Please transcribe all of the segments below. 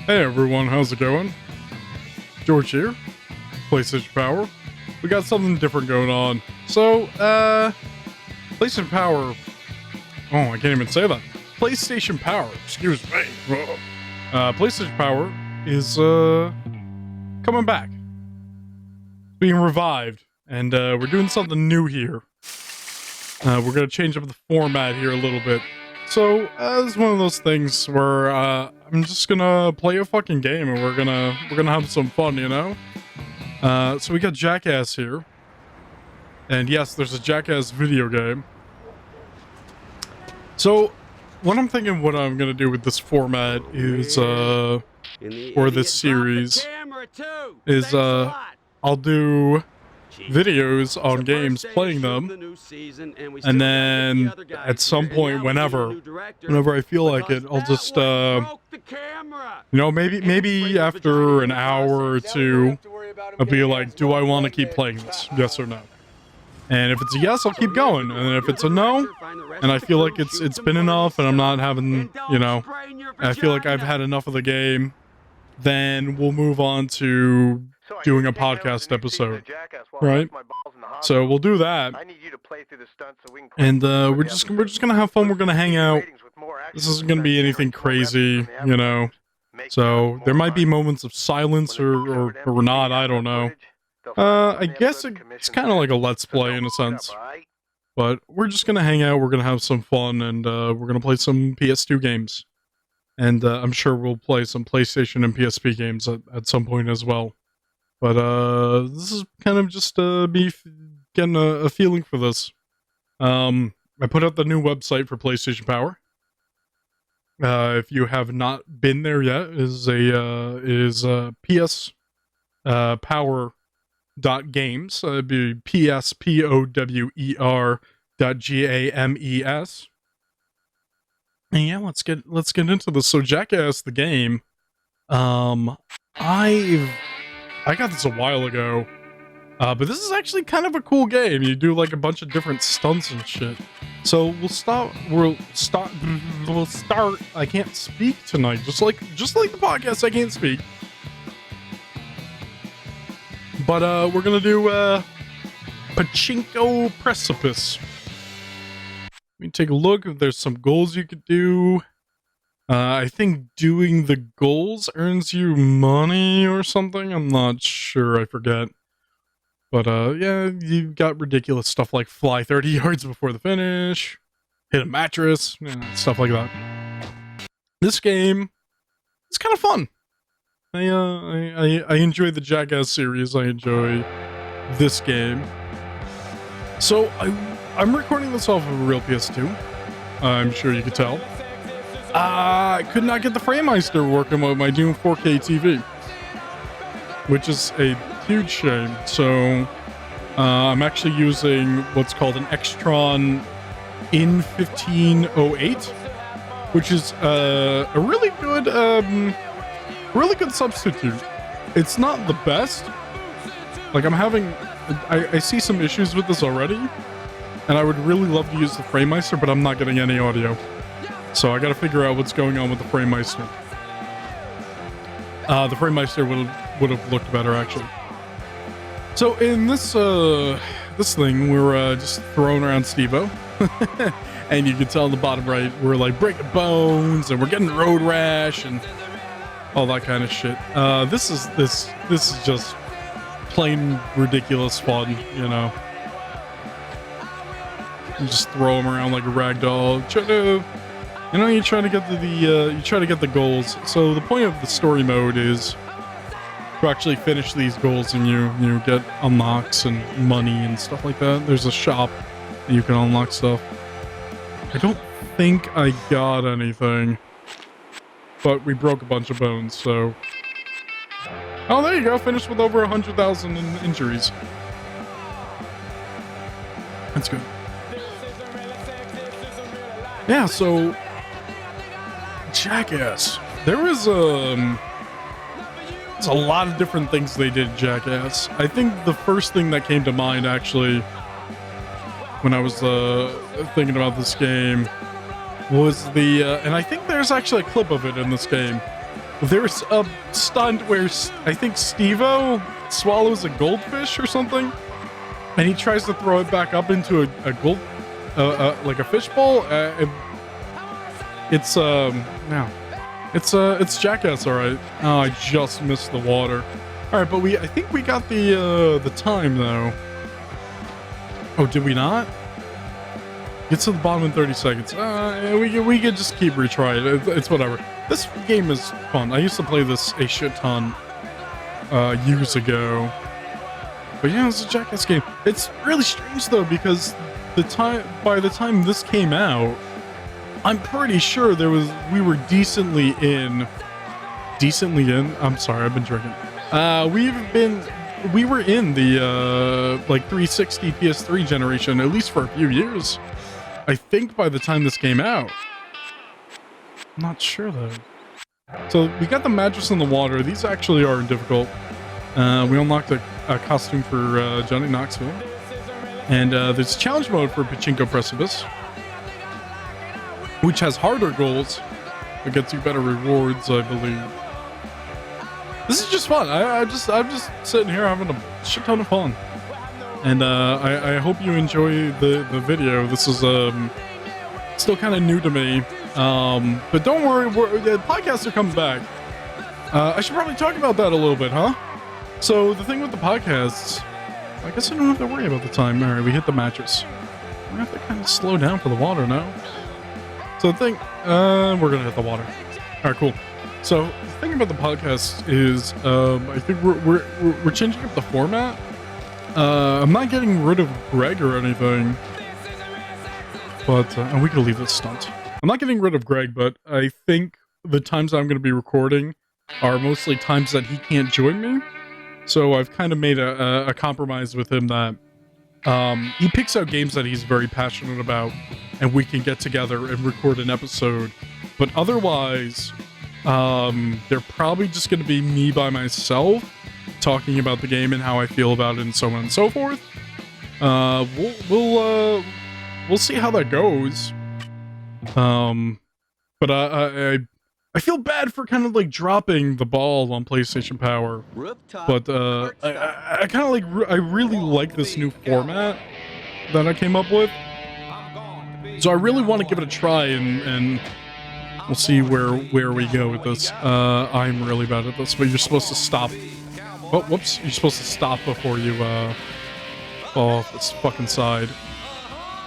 Hey everyone, how's it going? George here, PlayStation Power. We got something different going on. So, PlayStation Power. Oh, I can't even say that. PlayStation Power, excuse me. PlayStation Power is, coming back. Being revived. And, we're doing something new here. We're gonna change up the format here a little bit. So, it's one of those things where, I'm just gonna play a fucking game and we're gonna have some fun, you know? So we got Jackass here. And yes, there's a Jackass video game. So, what I'm thinking what I'm gonna do with this format is, or this series, is, I'll do videos on games, playing them, and then at some point, whenever I feel like it, I'll just, you know, maybe after an hour or two, I'll be like, do I want to keep playing this? Yes or no? And if it's a yes, I'll keep going. And if it's a no, and I feel like it's been enough, and I'm not having, you know, I feel like I've had enough of the game, then we'll move on to doing a podcast episode, right? So we'll do that, and we're just gonna have fun. We're gonna hang out. This isn't gonna be anything crazy, you know. So there might be moments of silence or not. I don't know. I guess it's kind of like a let's play in a sense. But we're just gonna hang out. We're gonna have some fun, and we're gonna play some PS2 games. And I'm sure we'll play some PlayStation and PSP games at some point as well. But this is kind of just me getting a feeling for this. I put out the new website for PlayStation Power. If you have not been there yet, is PS Power.games. It'd be PSPOWER.GAMES. And yeah, let's get into this. So Jackass the game, I got this a while ago, but this is actually kind of a cool game. You do like a bunch of different stunts and shit. So we'll start. I can't speak tonight, just like the podcast. I can't speak, but we're gonna do Pachinko Precipice. Let me take a look if there's some goals you could do. I think doing the goals earns you money or something. I'm not sure. I forget. But, yeah, you've got ridiculous stuff like fly 30 yards before the finish, hit a mattress, stuff like that. This game, it's kind of fun. I enjoy the Jackass series. I enjoy this game. So, I'm recording this off of a real PS2. I'm sure you could tell. I could not get the FrameMeister working with my Doom 4K TV, which is a huge shame. So I'm actually using what's called an Extron in 1508, which is a really good substitute. It's not the best. Like I see some issues with this already, and I would really love to use the FrameMeister, but I'm not getting any audio. So I gotta figure out what's going on with the FrameMeister. The FrameMeister would have looked better, actually. So in this thing, we're just throwing around Steve-O. And you can tell in the bottom right, we're like breaking bones, and we're getting road rash, and all that kind of shit. This is just plain ridiculous fun, you know. You just throw them around like a rag doll. You try to get the goals. So the point of the story mode is to actually finish these goals, and you get unlocks and money and stuff like that. There's a shop that you can unlock stuff. I don't think I got anything, but we broke a bunch of bones. So, oh, there you go. Finished with over 100,000 injuries. That's good. Yeah. So. Jackass. There was there's a lot of different things they did in Jackass. I think the first thing that came to mind actually when I was thinking about this game was the and I think there's actually a clip of it in this game There's a stunt where I think Steve-O swallows a goldfish or something, and he tries to throw it back up into a gold, like a fishbowl. It's Jackass, all right. Oh, I just missed the water. All right, but I think we got the time though. Oh, did we not? Get to the bottom in 30 seconds. We could just keep retrying. It's whatever. This game is fun. I used to play this a shit ton years ago. But yeah, it's a Jackass game. It's really strange though, because by the time this came out, I'm pretty sure we were decently in. I'm sorry, I've been drinking. We were in the like 360 PS3 generation, at least for a few years. I think by the time this came out. I'm not sure though. So we got the mattress in the water. These actually aren't difficult. We unlocked a costume for Johnny Knoxville. And there's challenge mode for Pachinko Precipice, which has harder goals, but gets you better rewards, I believe. This is just fun. I'm just sitting here having a shit ton of fun. And I hope you enjoy the video. This is still kind of new to me. But don't worry, the podcasts are coming back. I should probably talk about that a little bit, huh? So the thing with the podcasts, I guess I don't have to worry about the time. All right, we hit the mattress. We have to kind of slow down for the water now. So the thing, we're gonna hit the water. All right, cool. So the thing about the podcast is, I think we're changing up the format. I'm not getting rid of Greg or anything, but and we could leave this stunt. I'm not getting rid of Greg, but I think the times I'm going to be recording are mostly times that he can't join me. So I've kind of made a compromise with him that he picks out games that he's very passionate about, and we can get together and record an episode. But otherwise, they're probably just going to be me by myself talking about the game and how I feel about it and so on and so forth. We'll see how that goes. But I feel bad for kind of like dropping the ball on PlayStation Power. But I kind of like I really like this new format that I came up with. So I really want to give it a try, and we'll see where we go with this. I'm really bad at this, but you're supposed to stop. Oh, whoops! You're supposed to stop before you fall off this fucking side.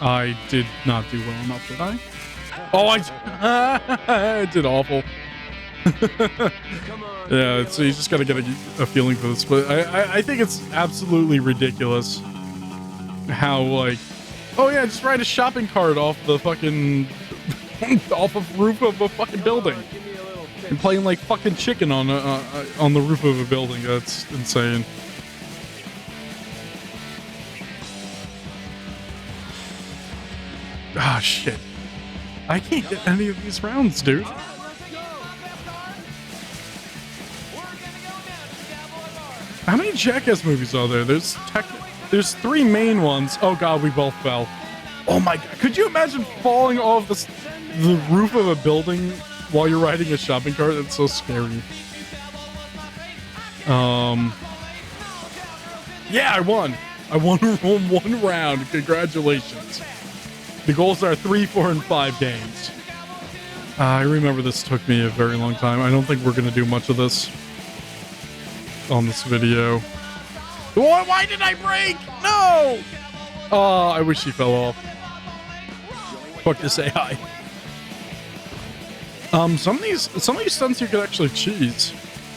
I did not do well enough, did I? Oh, I did awful. Yeah, so you just gotta get a feeling for this, but I think it's absolutely ridiculous how, like, oh yeah, just ride a shopping cart off the fucking off of roof of a fucking building and playing like fucking chicken on the roof of a building. That's insane. Ah, shit. I can't get any of these rounds, dude. How many Jackass movies are there? There's 3 main ones. Oh god, we both fell. Oh my god. Could you imagine falling off the roof of a building while you're riding a shopping cart? That's so scary. Yeah, I won. I won one round. Congratulations. The goals are 3, 4, and 5 games. I remember this took me a very long time. I don't think we're gonna do much of this on this video. Why did I break? No! Oh, I wish he fell off. Fuck this AI. Some of these stunts you could actually cheese.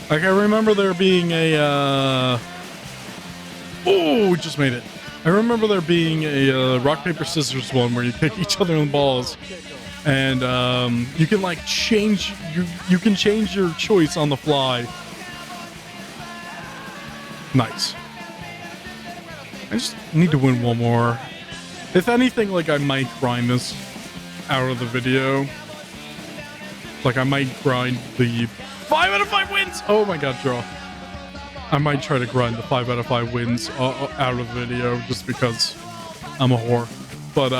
Like I remember there being a oh, just made it. I remember there being a rock paper scissors one where you kick each other in the balls, and you can like change you can change your choice on the fly. Nice. I just need to win one more. If anything, like I might grind this out of the video. Like I might grind the 5 out of 5 wins. Oh my god, draw. I might try to grind the 5 out of 5 wins out of the video just because I'm a whore. But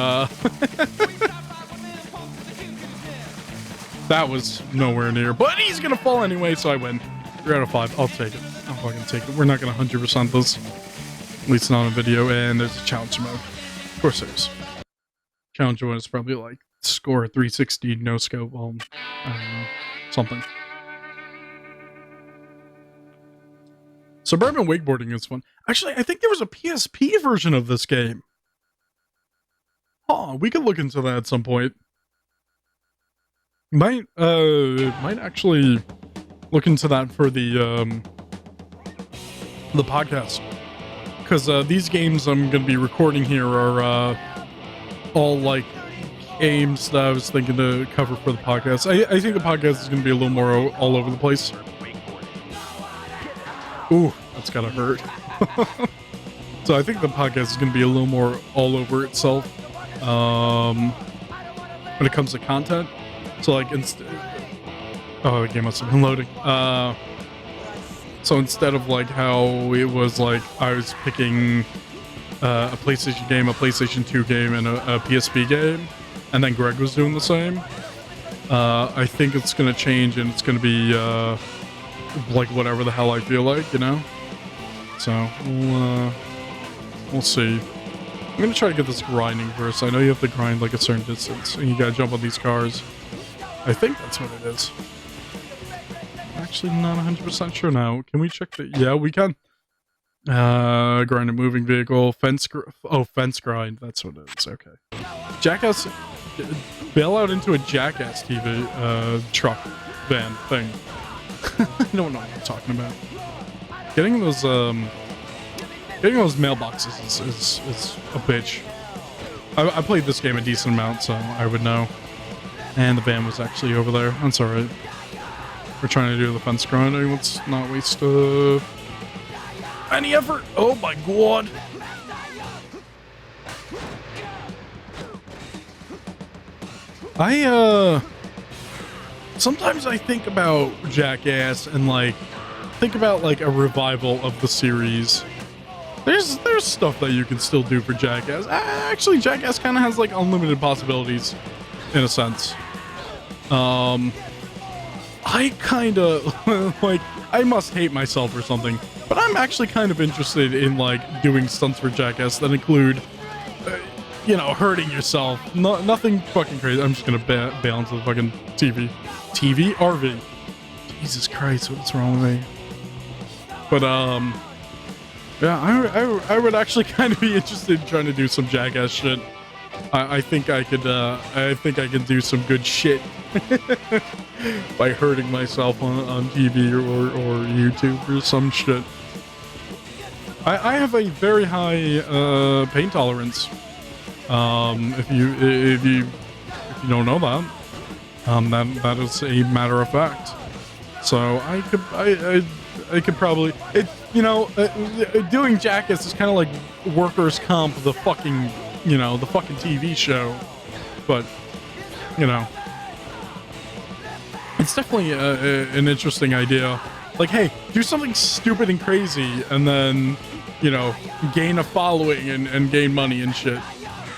That was nowhere near. But he's gonna fall anyway, so I win. 3 out of 5. I'll take it. I'll fucking take it. We're not gonna 100% this. At least not on video. And there's a challenge mode. Of course there is. Challenge mode is probably like score 360, no scope, I don't know. Something. Suburban wakeboarding is fun. Actually, I think there was a PSP version of this game. Oh, we could look into that at some point. Might actually look into that for the podcast. Because these games I'm going to be recording here are all like games that I was thinking to cover for the podcast. I think the podcast is going to be a little more all over the place. Ooh, that's gotta hurt. So I think the podcast is going to be a little more all over itself when it comes to content. So like, oh, the game must have been loading. So instead of like how it was like I was picking a PlayStation game, a PlayStation 2 game, and a PSP game, and then Greg was doing the same, I think it's going to change and it's going to be like whatever the hell I feel like, you know? So we'll see. I'm going to try to get this grinding first. I know you have to grind like a certain distance and you got to jump on these cars. I think that's what it is. Actually, not 100% sure now. Can we check the... Yeah, we can. Grind a moving vehicle. Fence grind. That's what it is. Okay. Jackass... Bail out into a Jackass TV truck van thing. I don't know what I'm talking about. Getting those mailboxes is a bitch. I played this game a decent amount, so I would know. And the van was actually over there. That's alright. We're trying to do the fence grinding. Let's not waste any effort. Oh my god. Sometimes I think about Jackass and like think about like a revival of the series. There's stuff that you can still do for Jackass. Actually, Jackass kind of has like unlimited possibilities in a sense. I kind of like, I must hate myself or something, but I'm actually kind of interested in like doing stunts for Jackass that include you know, hurting yourself. Nothing fucking crazy. I'm just gonna bail into the fucking TV. RV. Jesus Christ, what's wrong with me? But yeah, I would actually kind of be interested in trying to do some Jackass shit. I think I could do some good shit by hurting myself on TV or YouTube or some shit. I have a very high pain tolerance. If you don't know that, that is a matter of fact. So I could probably, doing Jackass is kind of like workers' comp, the fucking TV show, but it's definitely an interesting idea. Like, hey, do something stupid and crazy, and then gain a following and gain money and shit.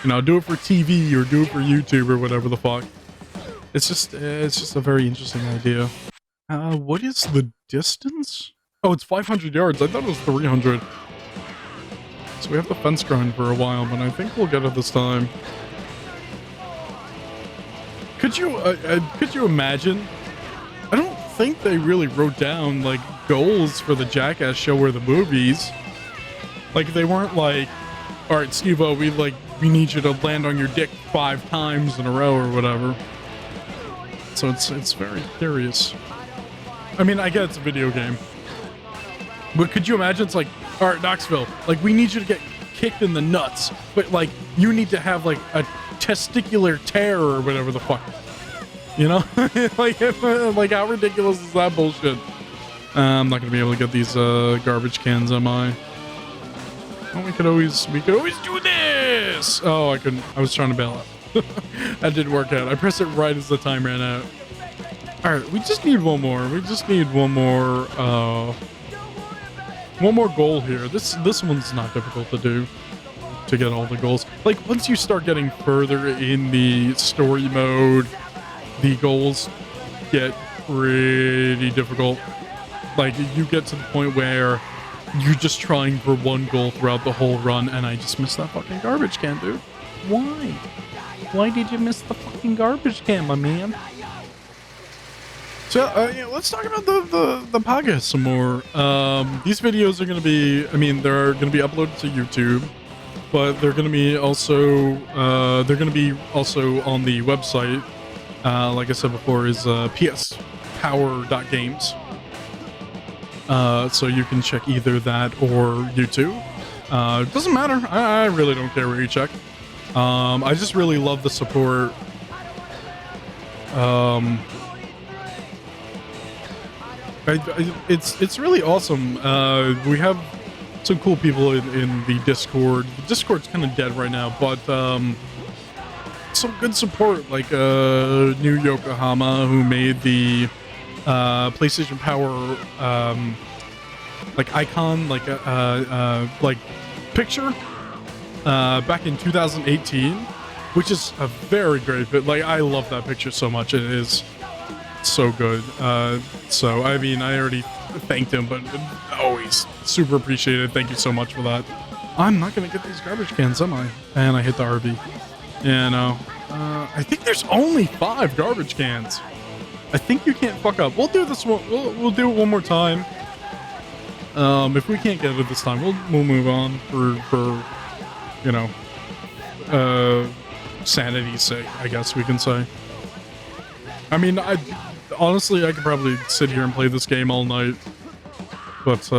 Do it for TV or do it for YouTube or whatever the fuck. It's just a very interesting idea. What is the distance? Oh, it's 500 yards. I thought it was 300. So we have to fence grind for a while, but I think we'll get it this time. Could you imagine? I don't think they really wrote down like goals for the Jackass show or the movies. Like they weren't like, all right, Steve-O, we need you to land on your dick 5 times in a row or whatever. So it's very curious. I mean, I get it's a video game. But could you imagine it's like, all right, Knoxville, like we need you to get kicked in the nuts, but like you need to have like a testicular tear or whatever the fuck. Like how ridiculous is that bullshit? I'm not gonna be able to get these garbage cans, am I? Oh, we could always do this. Oh, I couldn't. I was trying to bail out. That didn't work out. I pressed it right as the time ran out. All right, we just need one more. We just need one more goal here. This one's not difficult to do, to get all the goals. Like once you start getting further in the story mode, the goals get pretty difficult. Like, you get to the point where you're just trying for one goal throughout the whole run, and I just missed that fucking garbage can, dude. Why? Why did you miss the fucking garbage can, my man? So, yeah, let's talk about the podcast some more. These videos are going to be, I mean, they're going to be uploaded to YouTube, but they're going to be also, on the website. Like I said before, is pspower.games. So you can check either that or YouTube. It doesn't matter. I really don't care where you check. I just really love the support. It's really awesome. We have some cool people in the Discord. The Discord's kind of dead right now, but some good support, like New Yokohama, who made the PlayStation Power like icon, like picture back in 2018, which is a very great bit. Like, I love that picture so much. It is so good. So I mean, I already thanked him, but always super appreciated. Thank you so much for that. I'm not gonna get these garbage cans, am I? And I hit the RV. Yeah, no. I think there's only 5 garbage cans. I think you can't fuck up. We'll do this one. We'll do it one more time. If we can't get it this time, we'll move on for you know, sanity's sake, I guess we can say. I mean, honestly, I could probably sit here and play this game all night, but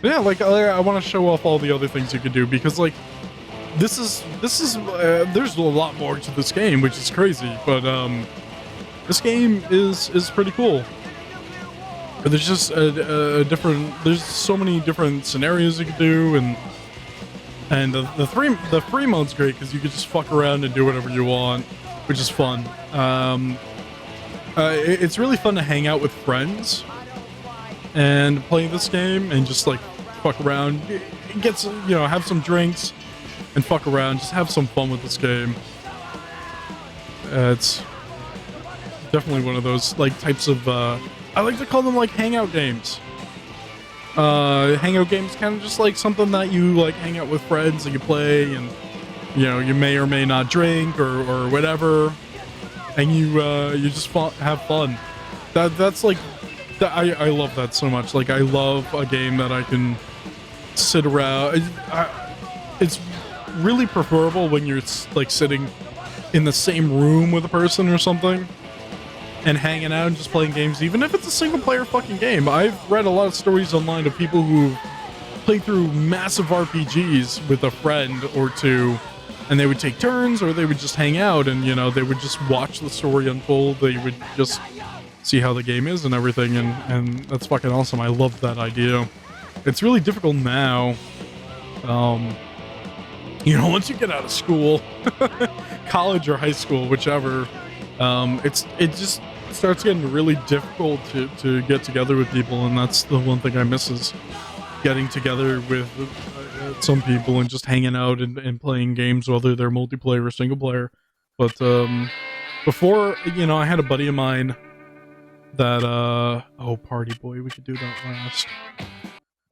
yeah, like I want to show off all the other things you could do, because like this is there's a lot more to this game, which is crazy, but this game is pretty cool. There's just there's so many different scenarios you could do, and the free mode's great because you can just fuck around and do whatever you want, which is fun. It's really fun to hang out with friends and play this game and just like fuck around, get some, you know, have some drinks and fuck around, just have some fun with this game. It's definitely one of those like types of I like to call them like hangout games. Hangout games, kind of just like something that you like hang out with friends and you play, and you know, you may or may not drink or whatever, and you just have fun. That's like I love that so much. Like, I love a game that I can sit around. It's really preferable when you're like sitting in the same room with a person or something and hanging out and just playing games, even if it's a single player fucking game. I've read a lot of stories online of people who played through massive RPGs with a friend or two, and they would take turns, or they would just hang out and, you know, they would just watch the story unfold. They would just see how the game is and everything, and that's fucking awesome. I love that idea. It's really difficult now, you know, once you get out of school, college or high school, whichever, it just starts getting really difficult to get together with people, and that's the one thing I miss, is getting together with some people and just hanging out and playing games, whether they're multiplayer or single player. But before, you know, I had a buddy of mine that oh, Party Boy, we could do that last.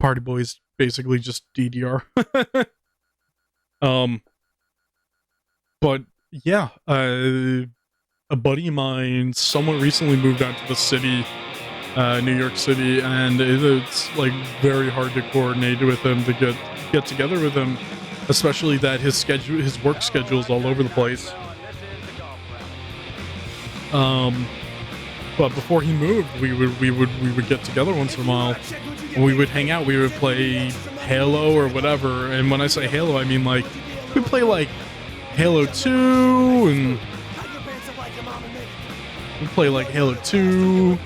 Party Boy's basically just DDR. But yeah, a buddy of mine somewhat recently moved out to the city, New York City, and it's like very hard to coordinate with him, to get together with him, especially that his work schedule is all over the place. But before he moved, we would get together once in a while, and we would hang out. We would play Halo or whatever, and when I say Halo, I mean like we play like Halo 2, and we play like Halo 2,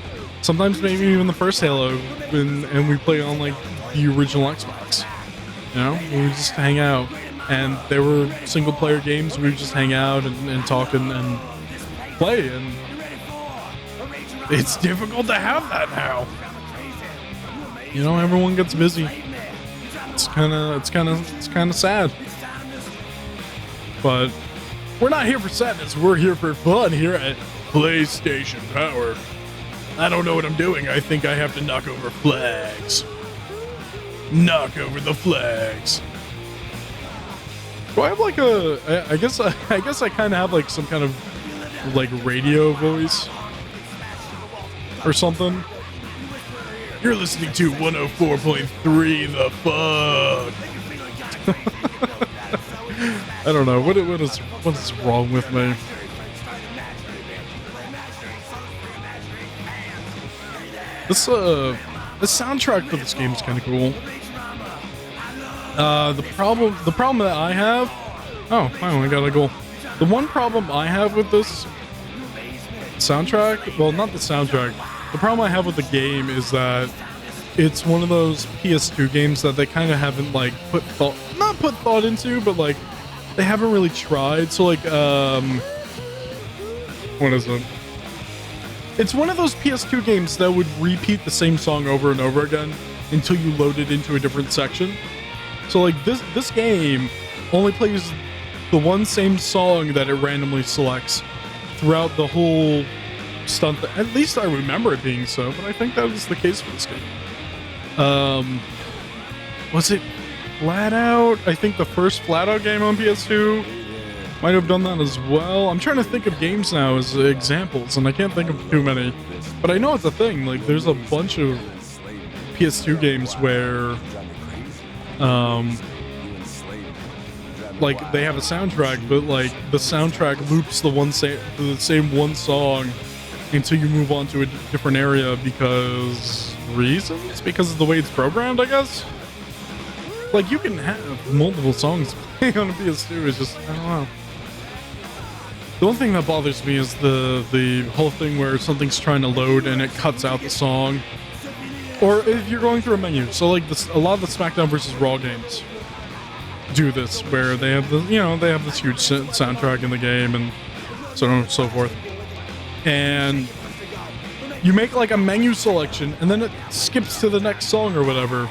sometimes maybe even the first Halo, and we play on like the original Xbox. You know, we would just hang out, and there were single player games. We would just hang out and talk and play, and it's difficult to have that now. You know, everyone gets busy. It's kind of sad. But we're not here for sadness. We're here for fun here at PlayStation Power. I don't know what I'm doing. I think I have to knock over flags. Knock over the flags. Do I have like a... I guess I kind of have like some kind of like radio voice or something. You're listening to 104.3 The Fuck. I don't know. What is wrong with me? This the soundtrack for this game is kind of cool. The problem that I have... Oh, finally got a goal. The one problem I have with this soundtrack... Well, not the soundtrack. The problem I have with the game is that it's one of those PS2 games that they kind of haven't, like, not put thought into, but, like, they haven't really tried. So, like, what is it? It's one of those PS2 games that would repeat the same song over and over again until you load it into a different section. So, like, this game only plays the one same song that it randomly selects throughout the whole stunt. At least I remember it being so, but I think that was the case for this game. Was it Flat Out? I think the first Flat Out game on PS2 might have done that as well. I'm trying to think of games now as examples, and I can't think of too many. But I know it's a thing. Like, there's a bunch of PS2 games where, like, they have a soundtrack, but, like, the soundtrack loops the same one song until you move on to a different area because of the way it's programmed, I guess. Like, you can have multiple songs playing on a PS2. It's just, I don't know. The one thing that bothers me is the whole thing where something's trying to load and it cuts out the song. Or if you're going through a menu. So, like, a lot of the SmackDown vs. Raw games do this, where they have they have this huge soundtrack in the game and so on and so forth. And you make, like, a menu selection and then it skips to the next song or whatever.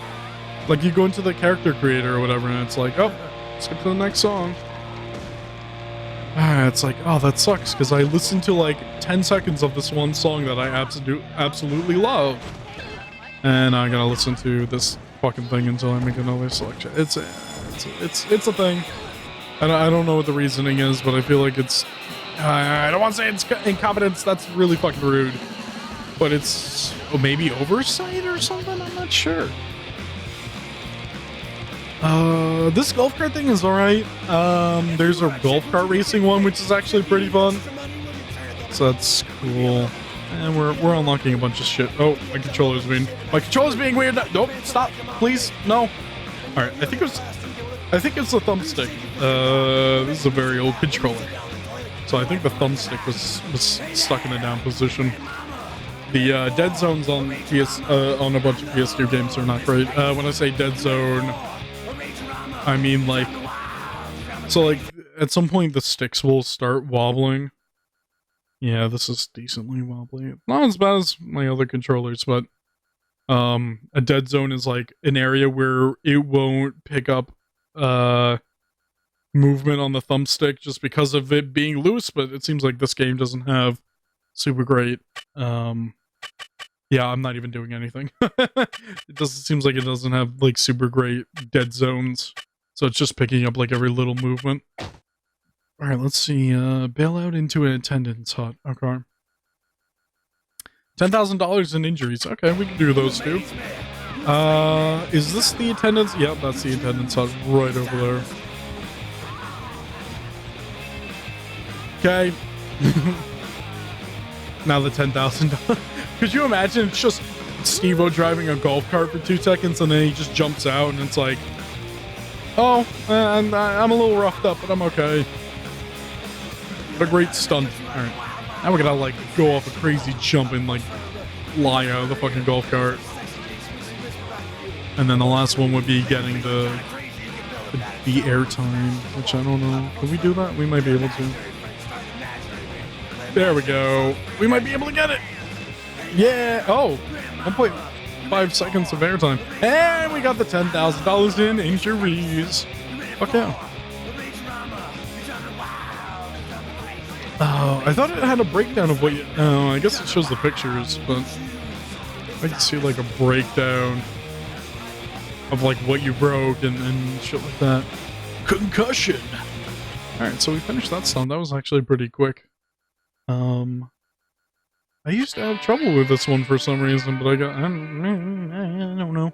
Like, you go into the character creator or whatever and it's like, oh, skip to the next song. It's like, oh, that sucks, because I listened to, like, 10 seconds of this one song that I absolutely love. And I gotta listen to this fucking thing until I make another selection. It's a thing. I don't know what the reasoning is, but I feel like it's... I don't want to say it's incompetence, that's really fucking rude. But it's maybe oversight or something? I'm not sure. This golf cart thing is alright. There's a golf cart racing one, which is actually pretty fun. So that's cool. And we're unlocking a bunch of shit. Oh, my controller's being weird. Nope, stop, please, no. Alright, I think it's the thumbstick. This is a very old controller. So I think the thumbstick was stuck in a down position. The dead zones on on a bunch of PS2 games are not great. When I say dead zone, I mean, like, so, like, at some point the sticks will start wobbling. Yeah, this is decently wobbly. Not as bad as my other controllers, but a dead zone is, like, an area where it won't pick up movement on the thumbstick just because of it being loose, but it seems like this game doesn't have super great, yeah, I'm not even doing anything. Seems like it doesn't have, like, super great dead zones. So it's just picking up, like, every little movement. Alright, let's see. Bail out into an attendance hut. Okay. $10,000 in injuries. Okay, we can do those too. Is this the attendance? Yep, that's the attendance hut right over there. Okay. Now the $10,000. Could you imagine it's just Steve-O driving a golf cart for 2 seconds and then he just jumps out and it's like, oh, and I'm a little roughed up, but I'm okay. What a great stunt. Alright. Now we're gonna, like, go off a crazy jump and, like, fly out of the fucking golf cart. And then the last one would be getting the air time, which I don't know. Can we do that? We might be able to. There we go. We might be able to get it. Yeah. Oh, 1.5 seconds of airtime. And we got the $10,000 in injuries. Fuck yeah. Oh, I thought it had a breakdown of what you... Oh, I guess it shows the pictures, but... I can see, like, a breakdown of, like, what you broke and shit like that. Concussion! Alright, so we finished that song. That was actually pretty quick. I used to have trouble with this one for some reason, but I don't know.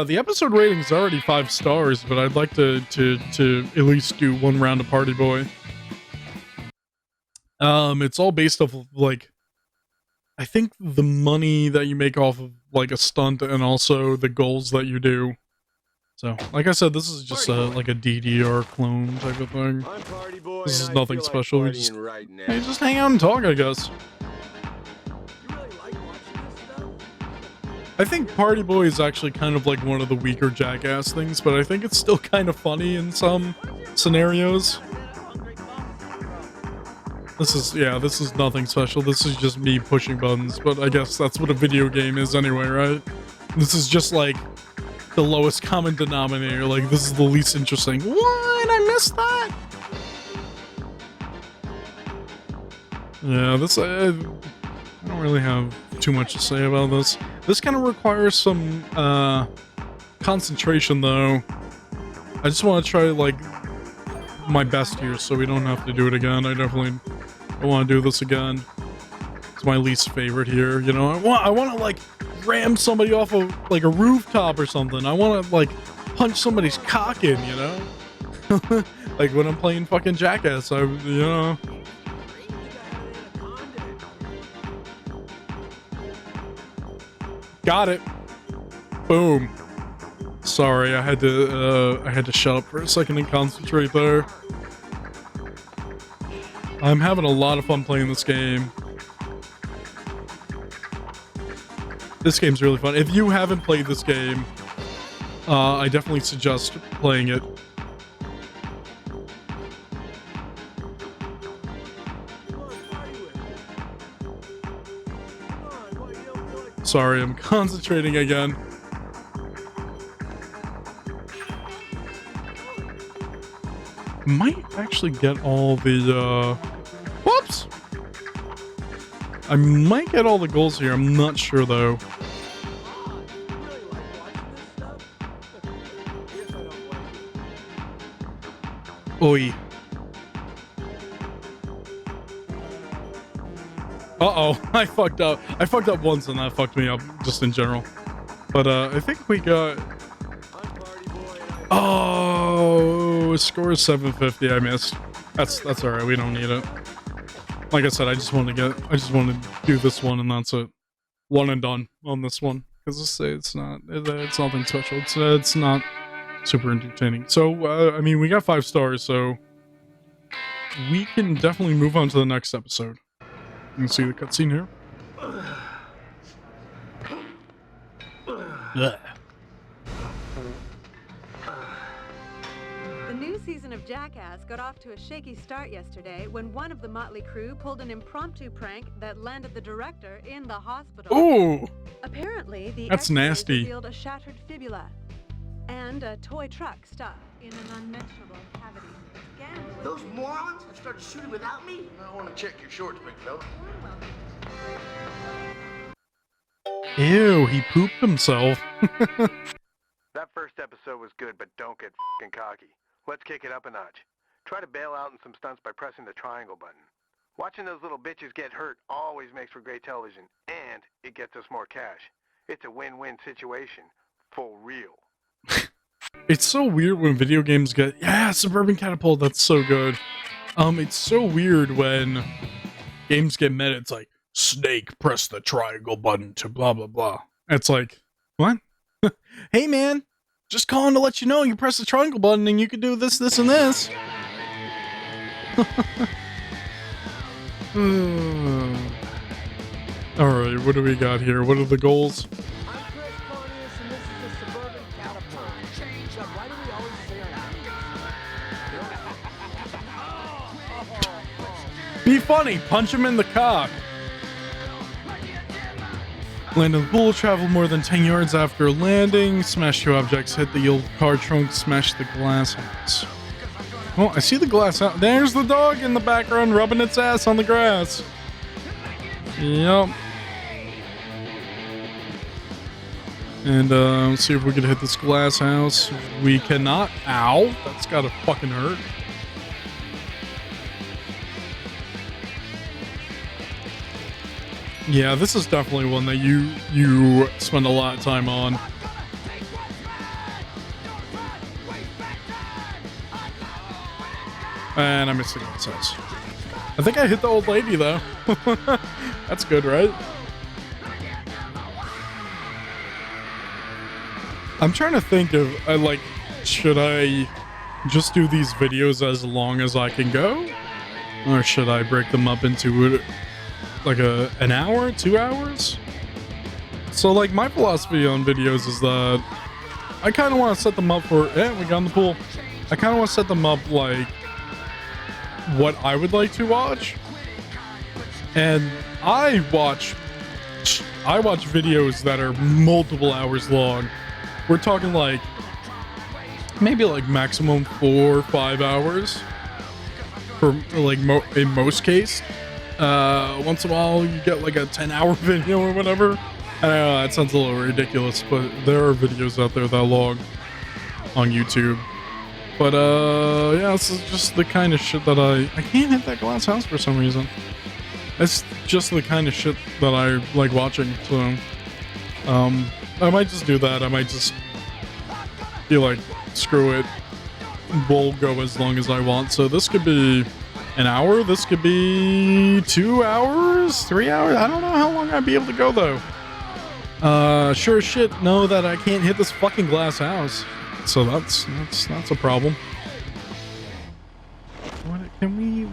The episode rating is already 5 stars, but I'd like to at least do one round of Party Boy. It's all based off of, like, I think the money that you make off of, like, a stunt and also the goals that you do. So, like I said, this is just like a DDR clone type of thing. This is nothing special. We just, hey, just hang out and talk, I guess. I think Party Boy is actually kind of like one of the weaker Jackass things, but I think it's still kind of funny in some scenarios. This is nothing special. This is just me pushing buttons, but I guess that's what a video game is anyway, right? This is just like the lowest common denominator. Like, this is the least interesting. What? I missed that? Yeah, this, I don't really have too much to say about this. This kind of requires some, concentration, though. I just want to try, like, my best here so we don't have to do it again. I definitely don't want to do this again. It's my least favorite here, you know? I want to, like, ram somebody off of, like, a rooftop or something. I want to, like, punch somebody's cock in, you know? Like, when I'm playing fucking Jackass, you know... Got it. Boom. Sorry, I had to shut up for a second and concentrate there. I'm having a lot of fun playing this game. This game's really fun. If you haven't played this game, I definitely suggest playing it. Sorry, I'm concentrating again. Might actually get all the, whoops! I might get all the goals here, I'm not sure though. Oi. Uh-oh, I fucked up. I fucked up once and that fucked me up, just in general. But, I think we got... Oh, score is 750, I missed. That's alright, we don't need it. Like I said, I just want to do this one and that's it. One and done on this one. Because it's nothing special. It's not super entertaining. So, I mean, we got 5 stars, so... we can definitely move on to the next episode. You can see the cutscene here. The new season of Jackass got off to a shaky start yesterday when one of the motley crew pulled an impromptu prank that landed the director in the hospital. Ooh! Apparently, the That's nasty. revealed a shattered fibula and a toy truck stuck in an unmentionable cavity. Those morons have started shooting without me? I want to check your shorts, big fella. Ew, he pooped himself. That first episode was good, but don't get f***ing cocky. Let's kick it up a notch. Try to bail out in some stunts by pressing the triangle button. Watching those little bitches get hurt always makes for great television, and it gets us more cash. It's a win-win situation. For real. It's so weird when video games get... Yeah, Suburban Catapult, that's so good. It's so weird when games get meta. It's like, Snake, press the triangle button to blah, blah, blah. It's like, what? Hey, man, just calling to let you know you press the triangle button and you can do this, this, and this. Alright, what do we got here? What are the goals? Be funny, punch him in the cock. Land in the pool, travel more than 10 yards after landing, smash 2 objects, hit the old car trunk, smash the glass house. Oh, I see the glass out. There's the dog in the background rubbing its ass on the grass. Yep. And let's see if we can hit this glass house. We cannot. Ow. That's gotta fucking hurt. Yeah, this is definitely one that you spend a lot of time on. And I missed the glass house. I think I hit the old lady though. That's good, right? I'm trying to think of, like, should I just do these videos as long as I can go? Or should I break them up into, like, an hour, 2 hours? So, like, my philosophy on videos is that I kind of want to set them up for, we got in the pool. I kind of want to set them up, like, what I would like to watch. And I watch videos that are multiple hours long. We're talking like maybe like maximum 4 or 5 hours for like in most case. Once in a while you get like a 10-hour video or whatever. I know that sounds a little ridiculous, but there are videos out there that long on YouTube. But yeah, this is just the kind of shit that I can't hit that glass house for some reason. It's just the kind of shit that I like watching, so I might just do that. I might just be like, screw it, we'll go as long as I want. So this could be an hour, this could be 2 hours, 3 hours. I don't know how long I'd be able to go though. Sure as shit know that I can't hit this fucking glass house. So that's a problem. What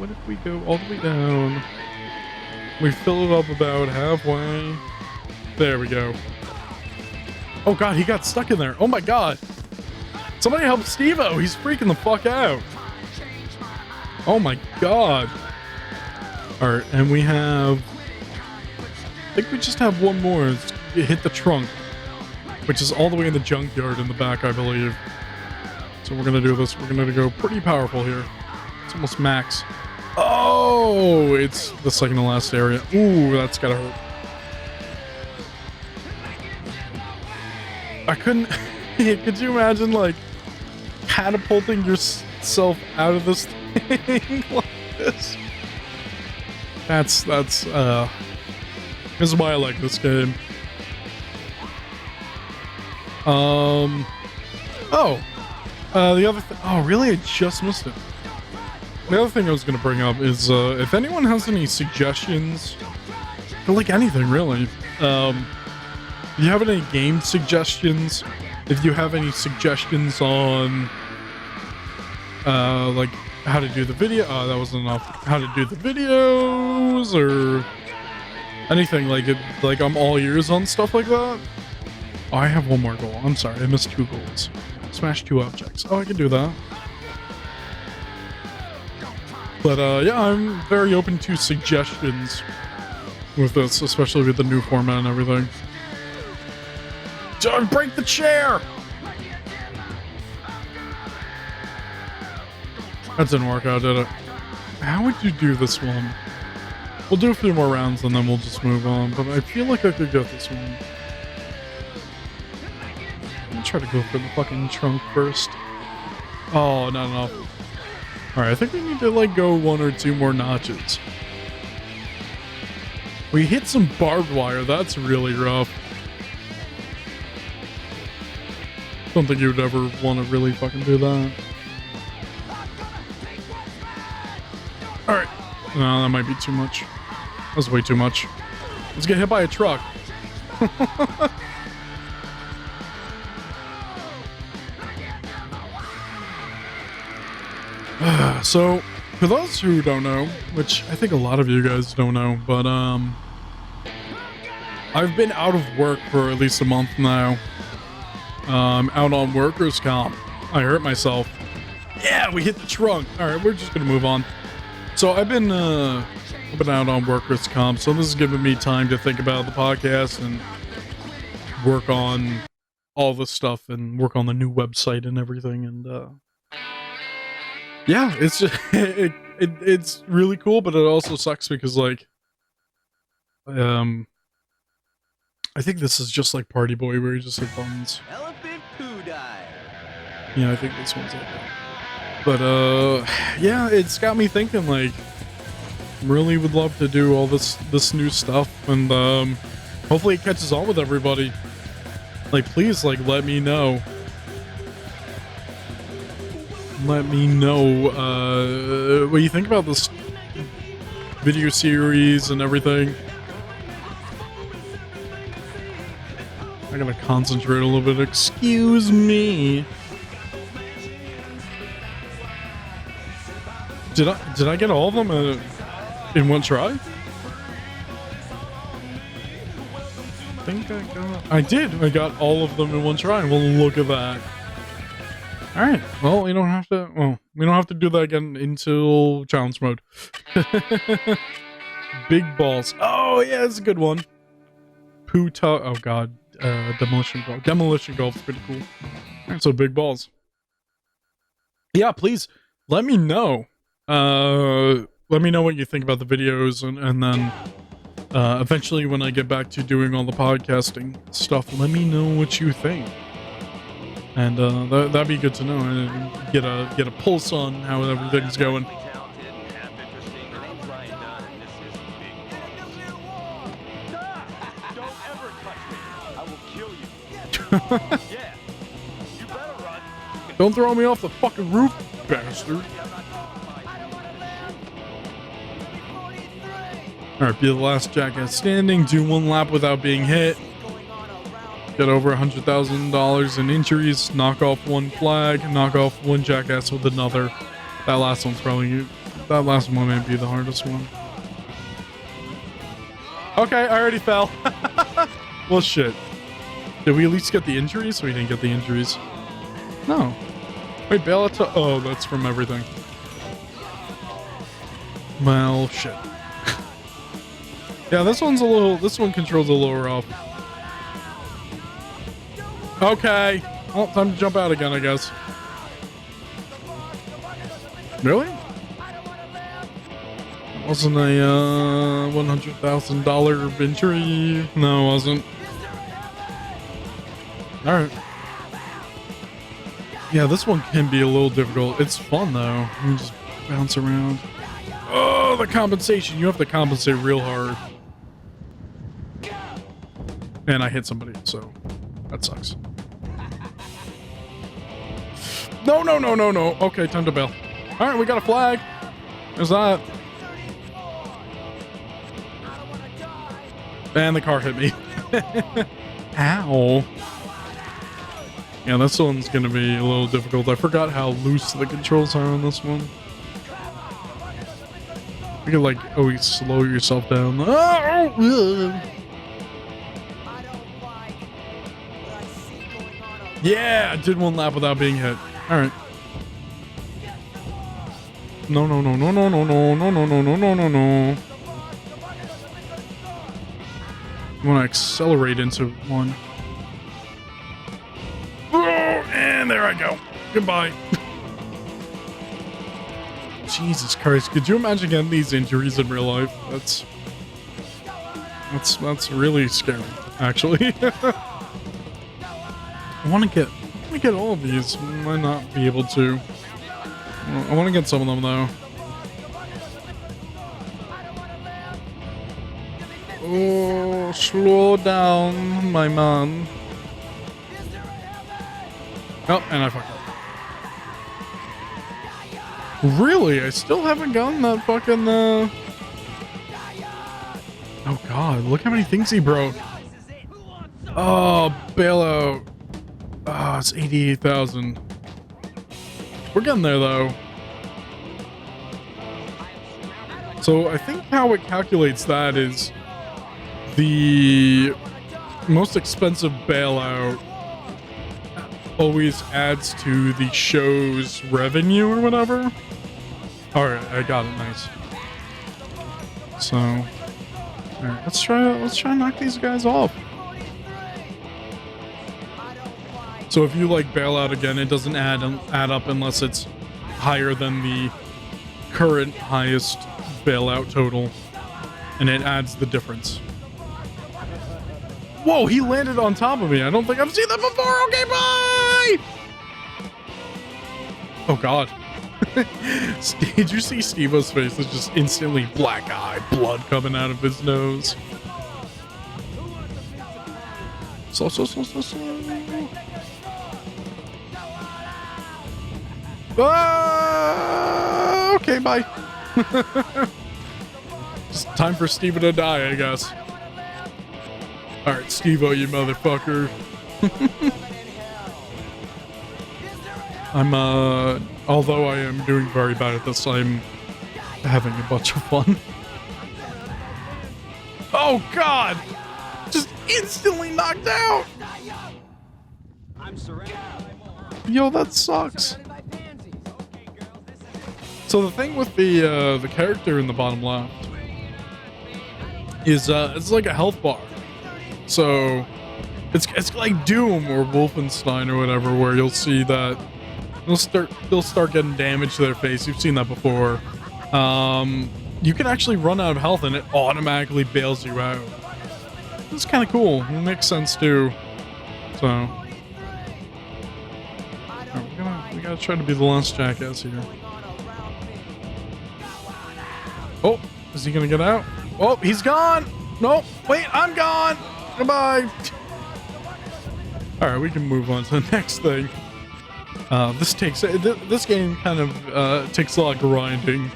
if we go all the way down? We fill it up about halfway. There we go. Oh god, he got stuck in there. Oh my god. Somebody help Steve-O. He's freaking the fuck out. Oh my god. Alright, and we have... I think we just have one more. It's hit the trunk, which is all the way in the junkyard in the back, I believe. So we're gonna do this. We're gonna go pretty powerful here. It's almost max. Oh, it's the second to last area. Ooh, that's gotta hurt. I couldn't... Could you imagine, like, catapulting yourself out of this thing like this? This is why I like this game. The other thing... Oh, really? I just missed it. The other thing I was going to bring up is, if anyone has any suggestions, for, like, anything, really, if you have any game suggestions, if you have any suggestions on, like, how to do the video, that wasn't enough, how to do the videos, or anything, like, like, I'm all ears on stuff like that. Oh, I have one more goal. I'm sorry, I missed 2 goals. Smash 2 objects. Oh, I can do that. But, yeah, I'm very open to suggestions with this, especially with the new format and everything. Don't break the chair! That didn't work out, did it? How would you do this one? We'll do a few more rounds and then we'll just move on, but I feel like I could get this one. I'll try to go for the fucking trunk first. Oh, not enough. Alright, I think we need to, like, go 1 or 2 more notches. We hit some barbed wire, that's really rough. Don't think you would ever want to really fucking do that. Alright. No, that might be too much. That was way too much. Let's get hit by a truck. So, for those who don't know, which I think a lot of you guys don't know, but I've been out of work for at least a month now. Out on workers' comp. I hurt myself. Yeah, we hit the trunk. Alright, we're just gonna move on. So I've been out on workers' comp, so this is giving me time to think about the podcast and work on all this stuff and work on the new website and everything, and yeah, it's just, it's really cool, but it also sucks because like, I think this is just like Party Boy where he just like buns. Elephant poo dye. Yeah, I think this one's like that. But yeah, it's got me thinking like, really would love to do all this new stuff, and hopefully it catches on with everybody. Like, please, like, let me know. Let me know what you think about this video series and everything. I gotta concentrate a little bit. Excuse me. Did I get all of them in one try? I did. I got all of them in one try. Well, look at that. All right. Well, we don't have to. Well, we don't have to do that again until challenge mode. Big balls. Oh yeah, that's a good one. Puta. Oh god. Demolition golf. Demolition golf is pretty cool. All right. So big balls. Yeah, please let me know. Let me know what you think about the videos, and then eventually when I get back to doing all the podcasting stuff, let me know what you think. And that'd be good to know, and get a pulse on how everything's going. Don't throw me off the fucking roof, bastard. Alright, be the last jackass standing, do one lap without being hit, get over $100,000 in injuries, knock off one flag, knock off one jackass with another. That last one's probably, that last one might be the hardest one. Okay, I already fell. Well, shit. Did we at least get the injuries? We didn't get the injuries. No. Wait, bail out to, oh, that's from everything. Well, shit. Yeah, this one controls a little rough. Okay. Well, time to jump out again, I guess. Really? That wasn't a $100,000 injury. No, it wasn't. Alright. Yeah, this one can be a little difficult. It's fun, though. You can just bounce around. Oh, the compensation. You have to compensate real hard. And I hit somebody, so that sucks. No, no, no, no, no. Okay, time to bail. All right, we got a flag. There's that. And the car hit me. Ow. Yeah, this one's going to be a little difficult. I forgot how loose the controls are on this one. You can, like, always slow yourself down. Oh! Yeah, I did one lap without being hit. Alright. No, no, no, no, no, no, no, no, no, no, no, no, no, no. I want to accelerate into one. Oh, and there I go. Goodbye. Jesus Christ, could you imagine getting these injuries in real life? That's really scary, actually. I want to get all of these. Might not be able to. I want to get some of them though. Oh, slow down, my man. Oh, and I fucked up. Really? I still haven't gotten that fucking Oh god, look how many things he broke. Oh, bailout. Oh, it's 88,000. We're getting there though. So I think how it calculates that is the most expensive bailout always adds to the show's revenue or whatever. All right, I got it. Nice. So, all right, let's try and knock these guys off. So if you like bail out again, it doesn't add up unless it's higher than the current highest bailout total, and it adds the difference. Whoa, he landed on top of me. I don't think I've seen that before. Okay, bye! Oh, God. Did you see Steve-O's face? It's just instantly black-eyed, blood coming out of his nose. So. Okay, bye. It's time for Steve-O to die, I guess. Alright, Steve-O, you motherfucker. Although I am doing very bad at this, I'm having a bunch of fun. Oh, God! Just instantly knocked out! Yo, that sucks. So the thing with the character in the bottom left is it's like a health bar. So it's like Doom or Wolfenstein or whatever, where you'll see that they'll start getting damage to their face. You've seen that before. You can actually run out of health and it automatically bails you out. It's kind of cool. It makes sense too. So right, we gotta try to be the last jackass here. Oh, is he gonna get out? Oh, he's gone. Nope. Wait, I'm gone. Goodbye. All right, we can move on to the next thing. This game kind of takes a lot of grinding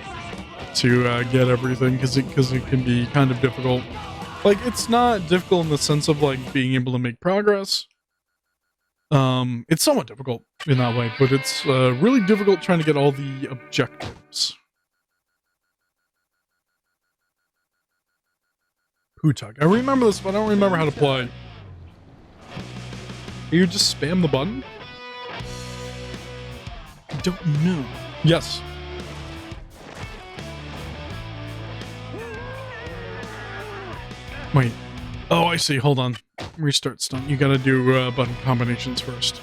to get everything because it can be kind of difficult. Like, it's not difficult in the sense of like being able to make progress. It's somewhat difficult in that way, but it's really difficult trying to get all the objectives. Pootuck. I remember this, but I don't remember how to play. You just spam the button? I don't know. Yes. Wait. Oh, I see. Hold on. Restart stunt. You gotta do button combinations first.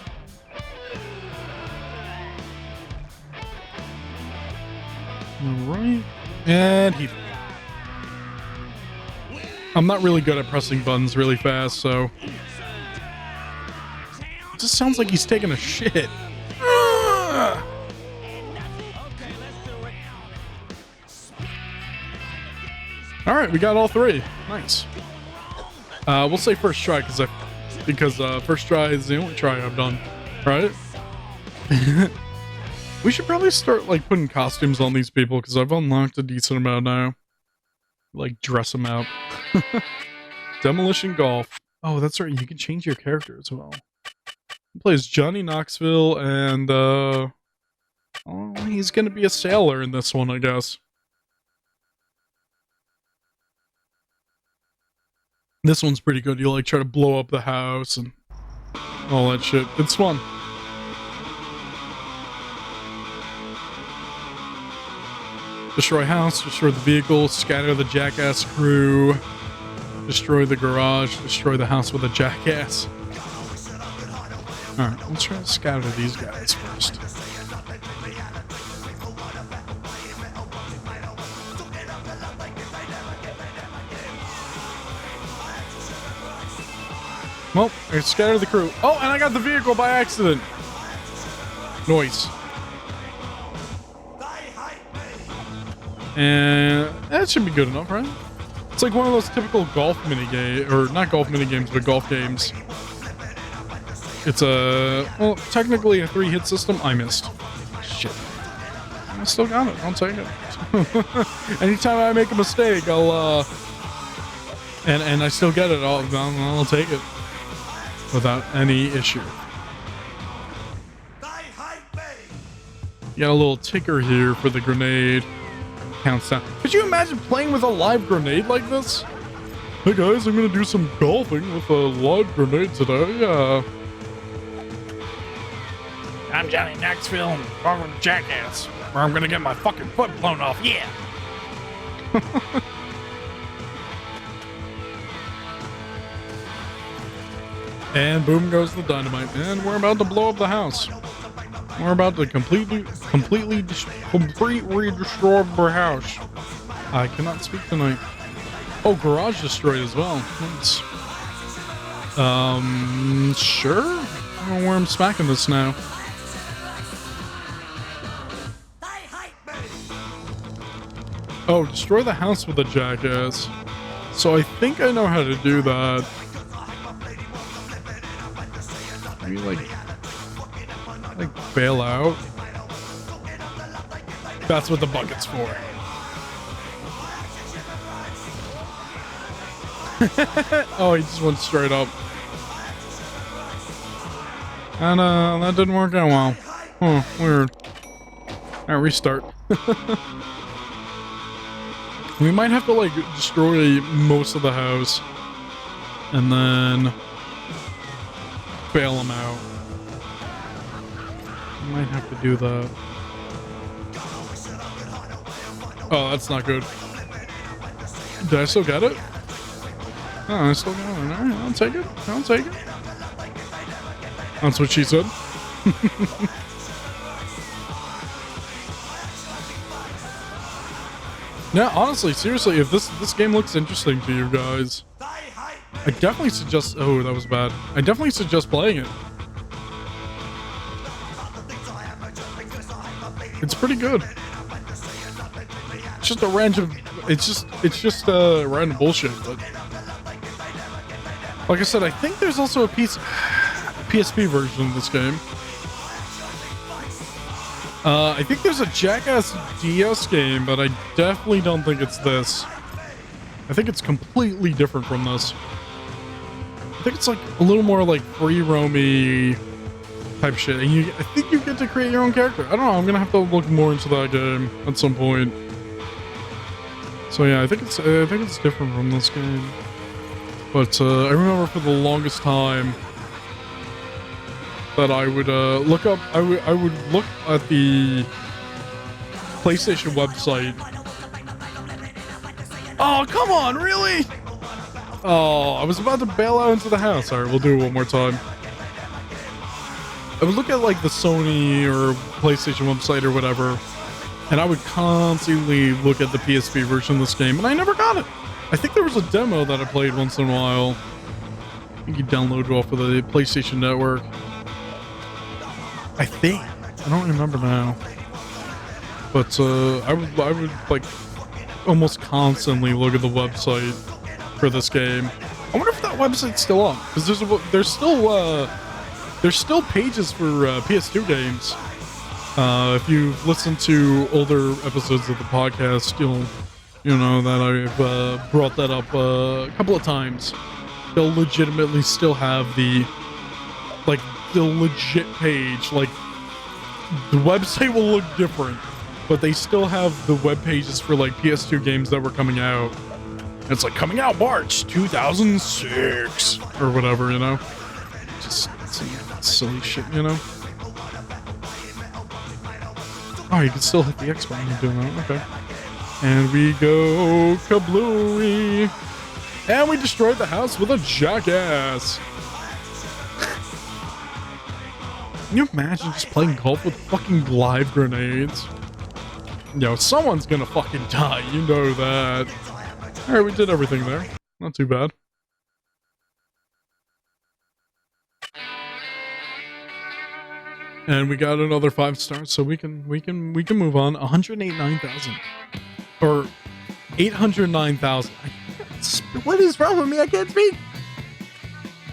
Alright. And he... I'm not really good at pressing buttons really fast, so... It just sounds like he's taking a shit. Alright, we got all three. Nice. We'll say first try, because first try is the only try I've done. Right? We should probably start, like, putting costumes on these people, because I've unlocked a decent amount now. Like, dress them out. Demolition Golf. Oh, that's right. You can change your character as well. He plays Johnny Knoxville, and, oh, he's gonna be a sailor in this one, I guess. This one's pretty good. You, like, try to blow up the house and all that shit. It's fun. Destroy house, destroy the vehicle, scatter the jackass crew, destroy the garage, destroy the house with a jackass. Alright, let's try to scatter these guys first. Well, I scattered the crew. Oh, and I got the vehicle by accident. Noise. And that should be good enough, right? It's like one of those typical golf minigame, or not golf minigames, but golf games. It's well, technically a 3-hit system. I missed. Shit. I still got it. I'll take it. Anytime I make a mistake, I'll, and I still get it, I'll take it. Without any issue. You got a little ticker here for the grenade. Counts down. Could you imagine playing with a live grenade like this? Hey guys, I'm gonna do some golfing with a live grenade today. I'm Johnny Knoxville, and I'm a jackass. Or I'm gonna get my fucking foot blown off, yeah! And boom goes the dynamite, and we're about to blow up the house. We're about to completely destroy our house. I cannot speak tonight. Oh, garage destroyed as well. Nice. Sure. I don't know where I'm smacking this now. Oh, destroy the house with a jackass. So I think I know how to do that. Maybe like bail out. That's what the bucket's for. Oh, he just went straight up. And that didn't work out well. Huh, weird. Alright, restart. We might have to like destroy most of the house and then bail them out. We might have to do that. Oh, that's not good. Did I still get it? Oh, I still got it. Alright, I'll take it. I'll take it. That's what she said. Yeah, honestly, seriously, if this game looks interesting to you guys, I definitely suggest... Oh, that was bad. I definitely suggest playing it. It's pretty good. It's just a random... It's just random bullshit, but... Like I said, I think there's also a PSP version of this game. I think there's a Jackass DS game, but I definitely don't think it's this. I think it's completely different from this. I think it's like a little more like free roamy type shit. And I think you get to create your own character. I don't know. I'm gonna have to look more into that game at some point. So yeah, I think it's different from this game. But I remember for the longest time that I would look up. I would look at the PlayStation website. Oh, come on, really? Oh, I was about to bail out into the house. Alright, we'll do it one more time. I would look at like the Sony or PlayStation website or whatever, and I would constantly look at the PSP version of this game, and I never got it. I think there was a demo that I played once in a while. You could download it off of the PlayStation Network. I think. I don't remember now. But I would like almost constantly look at the website for this game. I wonder if that website's still up, because there's still pages for PS2 games. If you've listened to older episodes of the podcast, you know that I've brought that up a couple of times. They'll legitimately still have the legit page. Like, the website will look different, but they still have the web pages for like PS2 games that were coming out. It's like coming out March 2006 or whatever, you know. Just some silly shit, you know. Oh, you can still hit the X button when doing that. Okay. And we go kablooey. And we destroyed the house with a jackass. Can you imagine just playing golf with fucking live grenades? Yo, someone's gonna fucking die, you know that. Alright, we did everything there. Not too bad. And we got another 5 stars, so we can move on. 189,000. Or 809,000. What is wrong with me? I can't speak.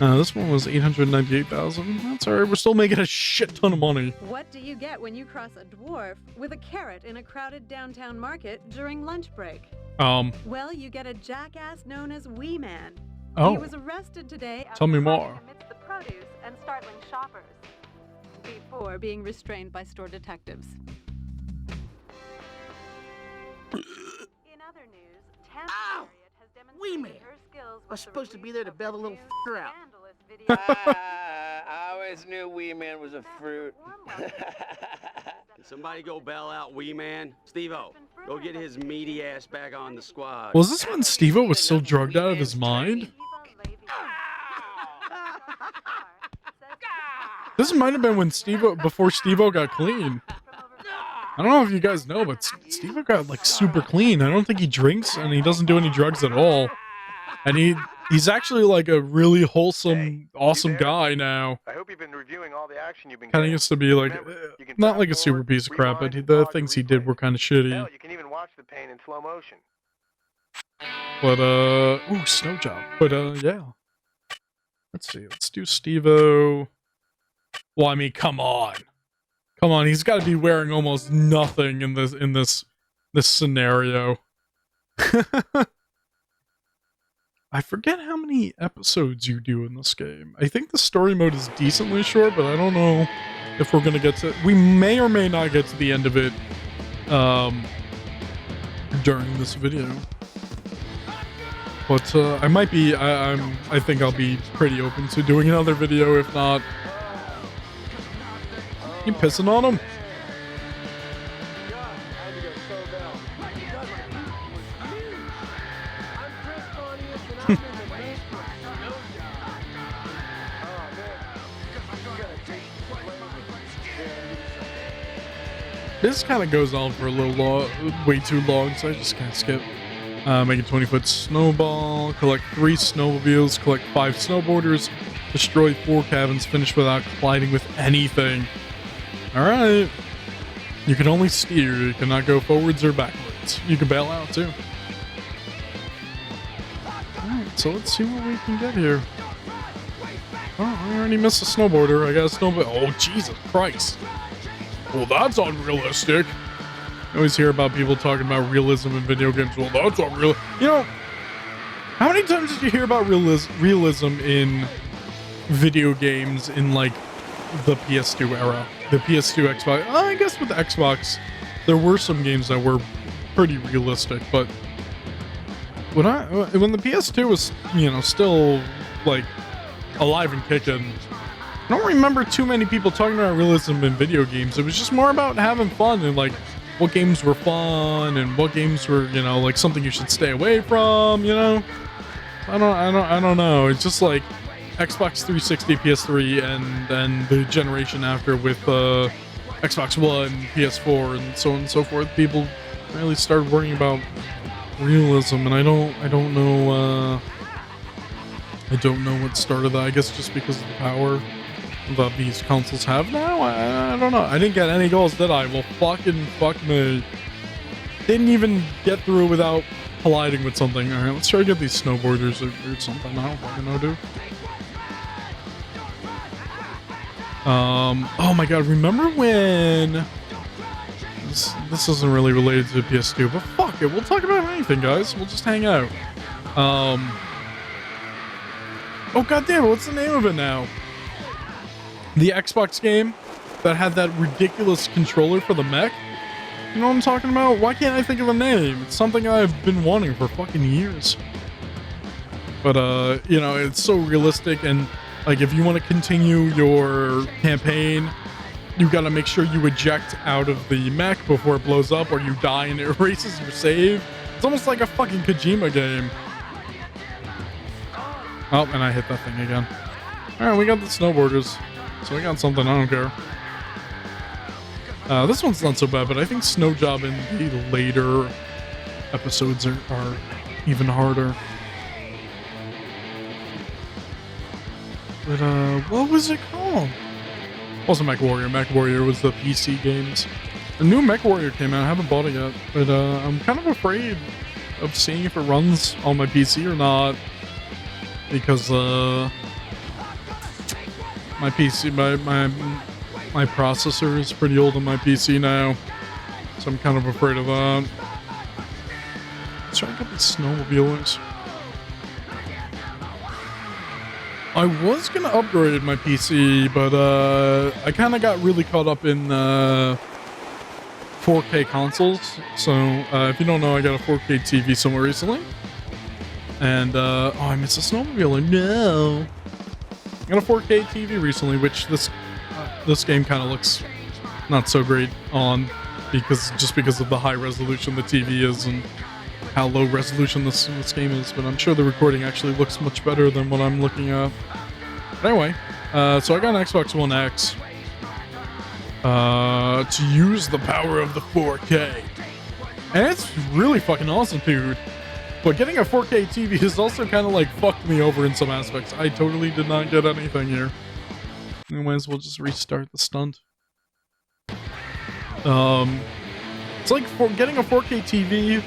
This one was 898,000. That's alright. We're still making a shit ton of money. What do you get when you cross a dwarf with a carrot in a crowded downtown market during lunch break? Well, you get a jackass known as Wee Man. Oh. He was arrested today. Tell me more. Amidst the produce and startling shoppers before being restrained by store detectives. In other news, Tampa Harriet has demonstrated her skills. I was supposed to be there to bail the little f***er out. I always knew Wee Man was a fruit. Can somebody go bail out Wee Man? Steve-O, go get his meaty ass back on the squad. Was this when Steve-O was still drugged out of his mind? This might have been when before Steve-O got clean. I don't know if you guys know, but Steve-O got like super clean. I don't think he drinks and he doesn't do any drugs at all. And he's actually like a really wholesome, awesome guy now. I hope you've been reviewing all the action you've been Kind of getting. used to be like, not like a super piece of crap, but the things he did were kind of shitty. Hell, you can even watch the pain in slow motion. But, ooh, snow job. But, yeah. Let's see. Let's do Steve-O. Well, I mean, come on. Come on, he's got to be wearing almost nothing in this scenario. I forget how many episodes you do in this game. I think the story mode is decently short, but I don't know if we're gonna get to... We may or may not get to the end of it, during this video. But, I might be... I think I'll be pretty open to doing another video, if not... You pissing on him? This kind of goes on for a little long, way too long, so I just can't skip. Make a 20-foot snowball, collect 3 snowmobiles, collect 5 snowboarders, destroy 4 cabins, finish without colliding with anything. Alright. You can only steer, you cannot go forwards or backwards. You can bail out too. Alright, so let's see what we can get here. Oh, I already missed a snowboarder. I got a snowboard. Oh, Jesus Christ. Well, that's unrealistic. I always hear about people talking about realism in video games. Well, that's unreal. You know, how many times did you hear about realism in video games in, like, the PS2 era? The PS2, Xbox. I guess with the Xbox, there were some games that were pretty realistic, but when the PS2 was, you know, still, like, alive and kicking, I don't remember too many people talking about realism in video games. It was just more about having fun and, like, what games were fun and what games were, you know, like something you should stay away from, you know? I don't know. It's just like Xbox 360, PS3, and then the generation after with Xbox One, PS4, and so on and so forth. People really started worrying about realism, and I don't know what started that. I guess just because of the power that these consoles have now. I don't know. I didn't get any goals, did I? Well, fuck me. Didn't even get through without colliding with something. All right, let's try to get these snowboarders or something. I don't fucking know, dude. Oh my god, remember when... This isn't really related to PS2, but fuck it. We'll talk about anything, guys. We'll just hang out. Oh, goddamn it, what's the name of it now? The Xbox game that had that ridiculous controller for the mech? You know what I'm talking about? Why can't I think of a name? It's something I've been wanting for fucking years. But, you know, it's so realistic, and, like, if you want to continue your campaign, you gotta make sure you eject out of the mech before it blows up, or you die and it erases your save. It's almost like a fucking Kojima game. Oh, and I hit that thing again. Alright, we got the snowboarders. So we got something, I don't care. This one's not so bad, but I think Snow Job in the later episodes are even harder. But, what was it called? It wasn't Mech Warrior. Mech Warrior was the PC games. The new Mech Warrior came out. I haven't bought it yet, but I'm kind of afraid of seeing if it runs on my PC or not, because my PC, my processor is pretty old on my PC now, so I'm kind of afraid of that. Let's try to get the snowmobilers. I was gonna upgrade my PC, but I kind of got really caught up in 4K consoles. So if you don't know, I got a 4K TV somewhere recently, and oh, I missed a snowmobiler. No. I got a 4K TV recently, which this game kind of looks not so great on, because of the high resolution the TV is and how low resolution this game is. But I'm sure the recording actually looks much better than what I'm looking at. Anyway, so I got an Xbox One X to use the power of the 4K. And it's really fucking awesome, dude. But getting a 4K TV has also kind of like fucked me over in some aspects. I totally did not get anything here. We might as well just restart the stunt. It's like getting a 4K TV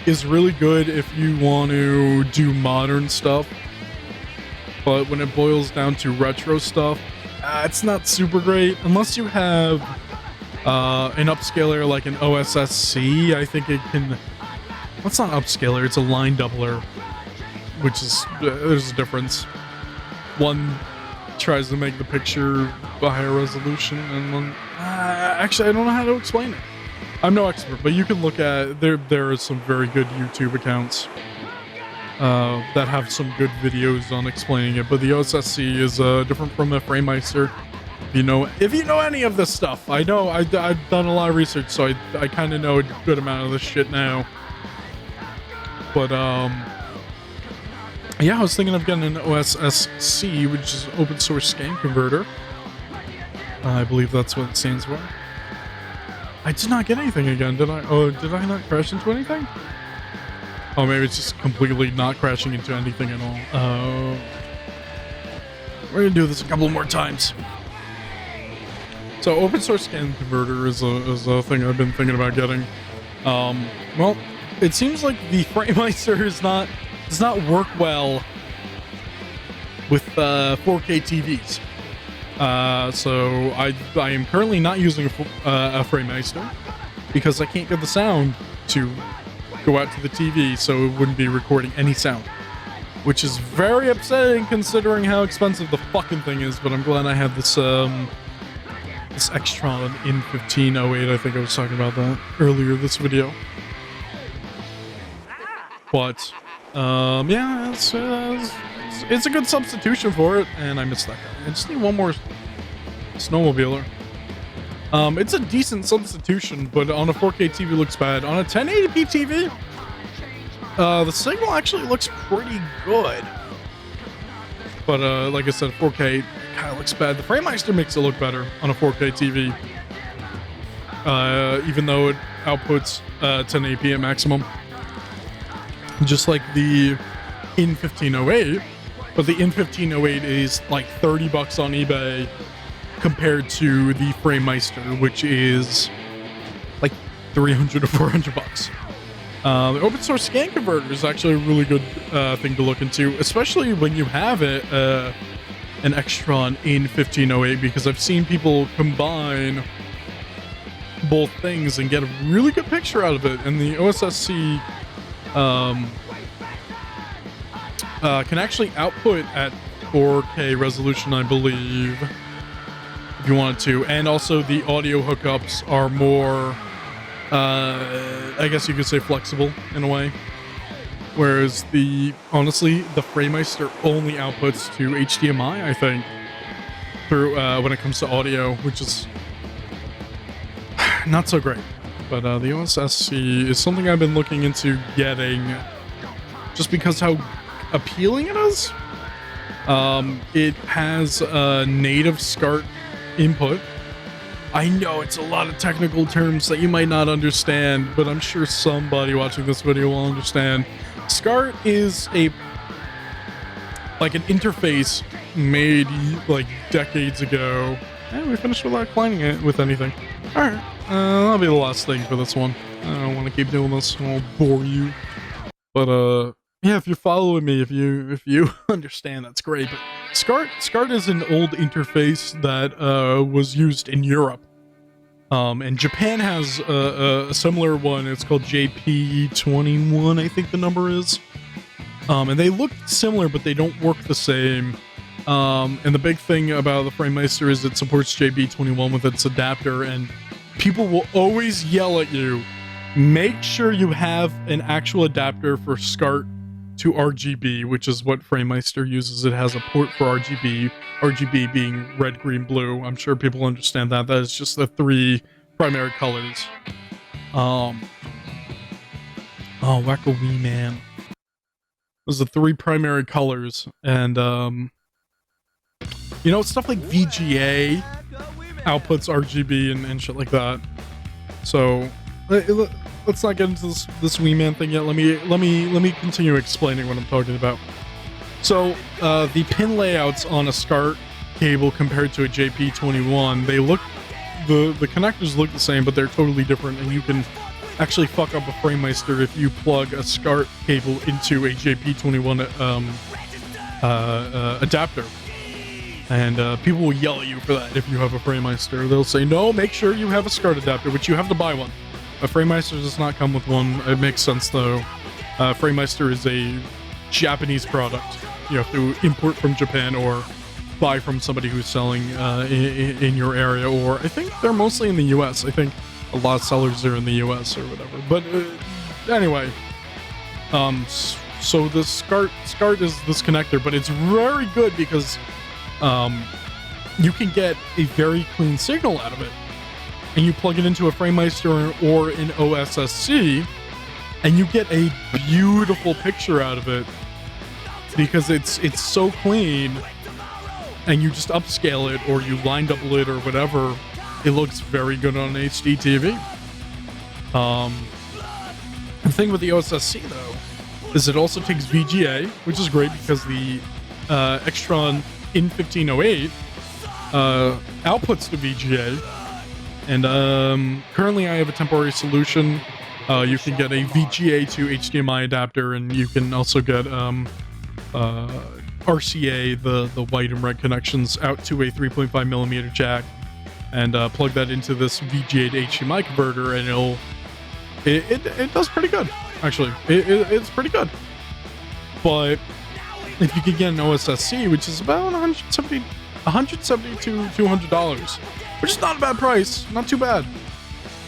is really good if you want to do modern stuff. But when it boils down to retro stuff, it's not super great. Unless you have an upscaler like an OSSC, I think it can... What's not upscaler? It's a line doubler, which is... there's a difference. One tries to make the picture a higher resolution, and one... actually, I don't know how to explain it. I'm no expert, but you can look at... There are some very good YouTube accounts that have some good videos on explaining it, but the OSSC is different from the FrameMeister. If you know any of this stuff, I know I've done a lot of research, so I kind of know a good amount of this shit now. But yeah, I was thinking of getting an OSSC, which is open source scan converter. I believe that's what it stands for. I did not get anything again, did I? Oh, did I not crash into anything? Oh, maybe it's just completely not crashing into anything at all. We're gonna do this a couple more times. So, open source scan converter is a thing I've been thinking about getting. Well, it seems like the FrameMeister does not work well with 4K TVs. So I am currently not using a FrameMeister because I can't get the sound to go out to the TV, so it wouldn't be recording any sound, which is very upsetting considering how expensive the fucking thing is. But I'm glad I have this this Extron in 1508. I think I was talking about that earlier this video. But yeah, it's a good substitution for it, and I miss that guy. I just need one more snowmobiler. It's a decent substitution, but on a 4K TV looks bad. On a 1080p TV, the signal actually looks pretty good. But like I said, 4K kind of looks bad. The FrameMeister makes it look better on a 4K TV, even though it outputs 1080p at maximum, just like the in 1508. But the in 1508 is like $30 on eBay compared to the FrameMeister, which is like $300 or $400. The open source scan converter is actually a really good thing to look into, especially when you have it an Extron in 1508, because I've seen people combine both things and get a really good picture out of it. And the OSSC can actually output at 4K resolution, I believe, if you wanted to. And also the audio hookups are more, I guess you could say, flexible in a way. Whereas honestly, the FrameMeister only outputs to HDMI, I think, through when it comes to audio, which is not so great. But the OSSC is something I've been looking into getting, just because how appealing it is. It has a native SCART input. I know it's a lot of technical terms that you might not understand, but I'm sure somebody watching this video will understand. SCART is an interface made like decades ago. And we finished without cleaning it with anything. Alright, that'll be the last thing for this one. I don't want to keep doing this, I'll bore you. But yeah, if you're following me, if you understand, that's great. But SCART is an old interface that was used in Europe. And Japan has a similar one. It's called JP21, I think the number is. And they look similar, but they don't work the same. And the big thing about the FrameMeister is it supports JP21 with its adapter, and people will always yell at you, make sure you have an actual adapter for SCART to RGB, which is what FrameMeister uses. It has a port for RGB, RGB being red, green, blue. I'm sure people understand that. That is just the three primary colors. Oh, Wacko-wee man. Those are the three primary colors, and You know, stuff like VGA outputs RGB and shit like that. So let's not get into this Wii Man thing yet. Let me continue explaining what I'm talking about. So the pin layouts on a SCART cable compared to a JP21, the connectors look the same, but they're totally different, and you can actually fuck up a FrameMeister if you plug a SCART cable into a JP21 adapter. And people will yell at you for that if you have a FrameMeister. They'll say, no, make sure you have a SCART adapter, which you have to buy one. A FrameMeister does not come with one. It makes sense, though. FrameMeister is a Japanese product. You have to import from Japan or buy from somebody who's selling in your area, or I think they're mostly in the US. I think a lot of sellers are in the US or whatever. But anyway, so the SCART is this connector, but it's very good because you can get a very clean signal out of it. And you plug it into a FrameMeister or an OSSC, and you get a beautiful picture out of it because it's so clean. And you just upscale it, or you line double it, or whatever. It looks very good on an HD TV. The thing with the OSSC though is it also takes VGA, which is great because the Extron in 1508 outputs to VGA. And currently I have a temporary solution. You can get a VGA to HDMI adapter, and you can also get RCA, the white and red connections, out to a 3.5mm jack, and plug that into this VGA to HDMI converter, and it does pretty good, actually. It's pretty good. But if you could get an OSSC, which is about $170 to $200, which is not a bad price, not too bad.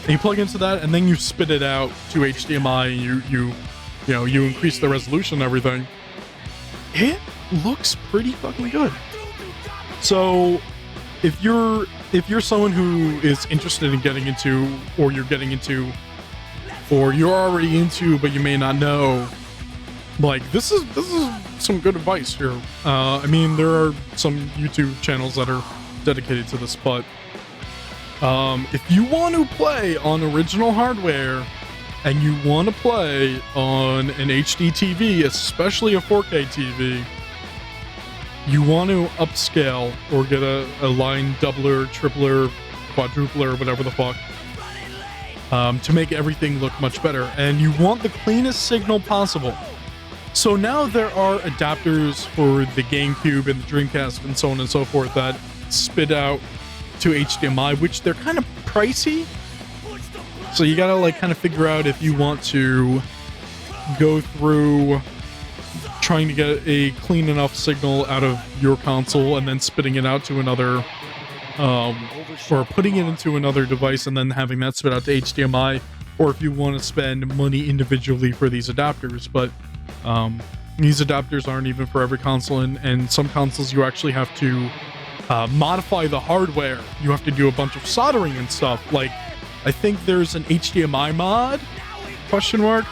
And you plug into that, and then you spit it out to HDMI, and you increase the resolution and everything. It looks pretty fucking good. So if you're someone who is interested in getting into, or you're already into but you may not know, like, this is some good advice here. I mean, there are some YouTube channels that are dedicated to this, but if you want to play on original hardware and you want to play on an HD TV, especially a 4K TV, you want to upscale or get a line doubler, tripler, quadrupler, whatever the fuck, to make everything look much better. And you want the cleanest signal possible. So now there are adapters for the GameCube and the Dreamcast and so on and so forth that spit out to HDMI, which they're kind of pricey. So you gotta like kind of figure out if you want to go through trying to get a clean enough signal out of your console and then spitting it out to another, or putting it into another device and then having that spit out to HDMI, or if you want to spend money individually for these adapters. But these adapters aren't even for every console, and some consoles you actually have to modify the hardware. You have to do a bunch of soldering and stuff. Like, I think there's an HDMI mod, question mark,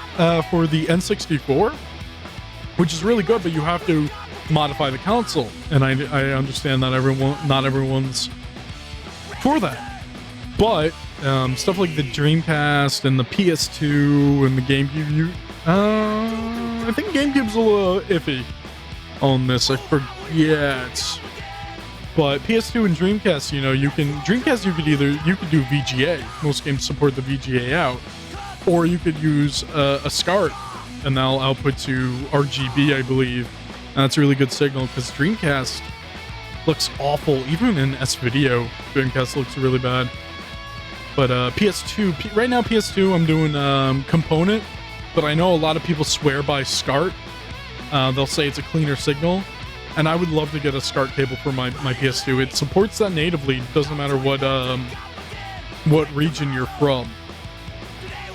for the N64, which is really good, but you have to modify the console. And I understand that not everyone's for that. But stuff like the Dreamcast and the PS2 and the GameCube, I think GameCube's a little iffy on this. I forget. But PS2 and Dreamcast, you could do VGA. Most games support the VGA out. Or you could use a SCART, and that'll output to RGB, I believe. And that's a really good signal, because Dreamcast looks awful. Even in S-Video, Dreamcast looks really bad. But PS2, right now PS2, I'm doing Component, but I know a lot of people swear by SCART. They'll say it's a cleaner signal. And I would love to get a SCART cable for my PS2. It supports that natively. Doesn't matter what region you're from,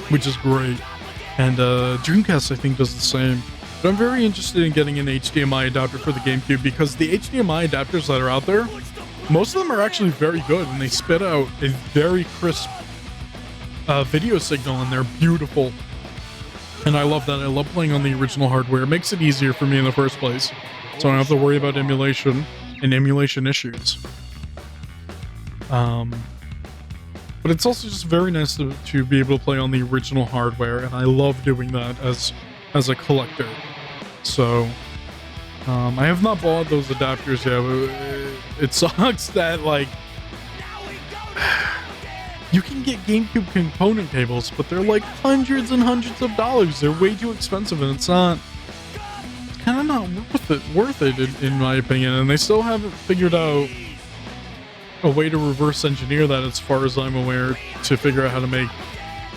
which is great. And Dreamcast, I think, does the same. But I'm very interested in getting an HDMI adapter for the GameCube, because the HDMI adapters that are out there, most of them are actually very good, and they spit out a very crisp video signal, and they're beautiful. And I love that. I love playing on the original hardware. It makes it easier for me in the first place, so I don't have to worry about emulation. and emulation issues. But it's also just very nice to be able to play on the original hardware, and I love doing that as a collector. So I have not bought those adapters yet. It sucks that, like, you can get GameCube component cables, but they're like hundreds and hundreds of dollars. They're way too expensive, and it's kind of not worth it in my opinion. And they still haven't figured out a way to reverse engineer that, as far as I'm aware, to figure out how to make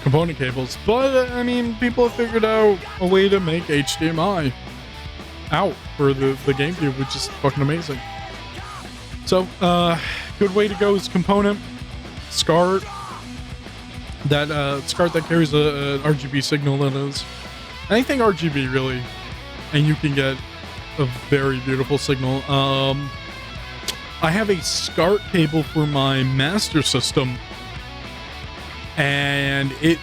component cables. But I mean, people have figured out a way to make HDMI out for the GameCube, which is fucking amazing. So good way to go is component SCART. That SCART that carries an RGB signal, that is. Anything RGB, really. And you can get a very beautiful signal. I have a SCART cable for my Master System, and it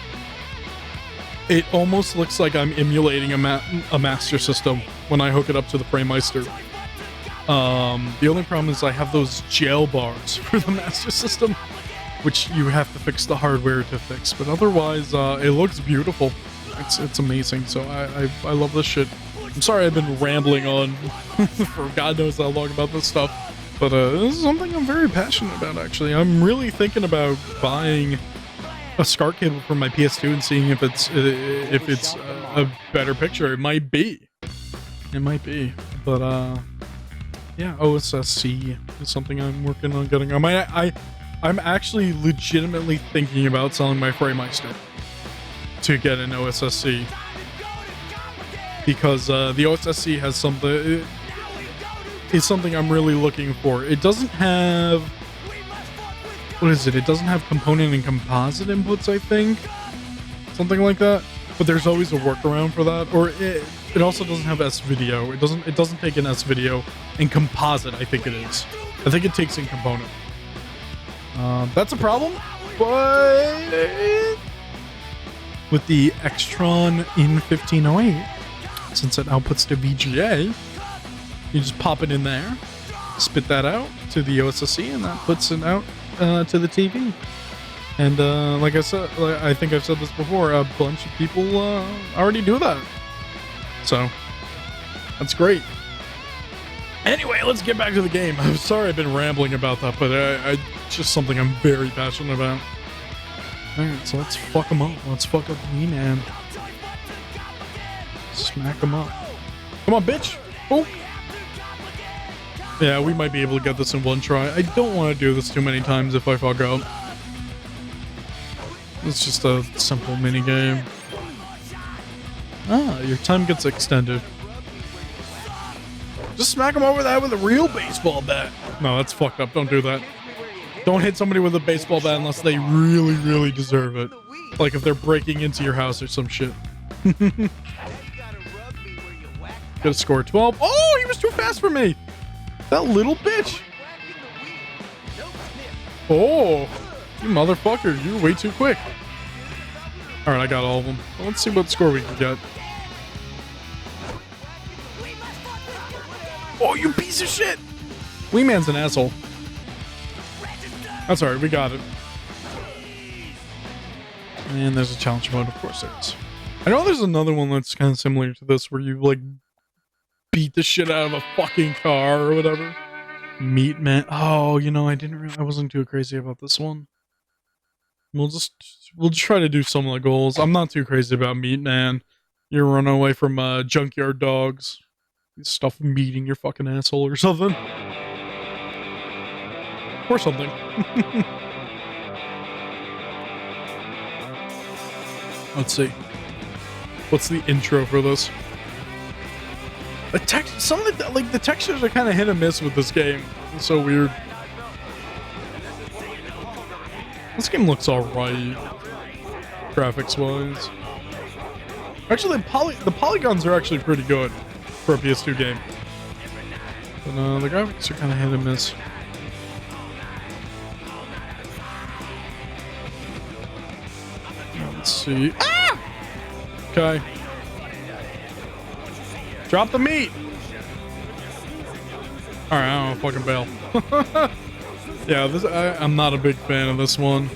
almost looks like I'm emulating a Master System when I hook it up to the FrameMeister. The only problem is I have those jail bars for the Master System, which you have to fix the hardware to fix. But otherwise, it looks beautiful. It's amazing. So I love this shit. I'm sorry I've been rambling on for God knows how long about this stuff. But this is something I'm very passionate about, actually. I'm really thinking about buying a SCART cable for my PS2 and seeing if it's a better picture. It might be. It might be. But yeah, OSSC is something I'm working on getting. I'm actually legitimately thinking about selling my FrameMeister to get an OSSC, because the OSSC has something. Is something I'm really looking for. It doesn't have, what is it? It doesn't have component and composite inputs, I think, something like that. But there's always a workaround for that. Or it also doesn't have S-video. It doesn't take in S-video and composite. I think it is. I think it takes in component. That's a problem, but with the Extron in 1508, since it outputs to VGA. You just pop it in there, spit that out to the OSSC, and that puts it out to the TV. And like I said, I think I've said this before, a bunch of people already do that. So that's great. Anyway, let's get back to the game. I'm sorry I've been rambling about that, but it's just something I'm very passionate about. Alright, so let's fuck them up. Let's fuck up me, man. Smack them up. Come on, bitch. Oh. Yeah, we might be able to get this in one try. I don't want to do this too many times if I fuck up. It's just a simple mini game. Ah, your time gets extended. Just smack them over that with a real baseball bat. No, that's fucked up. Don't do that. Don't hit somebody with a baseball bat unless they really, really deserve it. Like if they're breaking into your house or some shit. Get a score 12. Oh, he was too fast for me. That little bitch. Oh, you motherfucker. You're way too quick. Alright, I got all of them. Well, let's see what score we can get. Oh, you piece of shit. Wee Man's an asshole. That's alright, we got it. And there's a challenge mode, of course there is. I know there's another one that's kind of similar to this where you, like, beat the shit out of a fucking car or whatever. Meat Man. Oh, you know, I wasn't too crazy about this one. We'll just try to do some of the goals. I'm not too crazy about Meat Man. You're running away from junkyard dogs. Stuff meat in your fucking asshole or something. Or something. Let's see. What's the intro for this? The the textures are kind of hit and miss with this game. It's so weird. This game looks alright, graphics wise. Actually, the polygons are actually pretty good for a PS2 game. But the graphics are kind of hit and miss. Let's see. Ah! Okay. Drop the meat! Alright, I don't fucking bail. Yeah, I'm not a big fan of this one.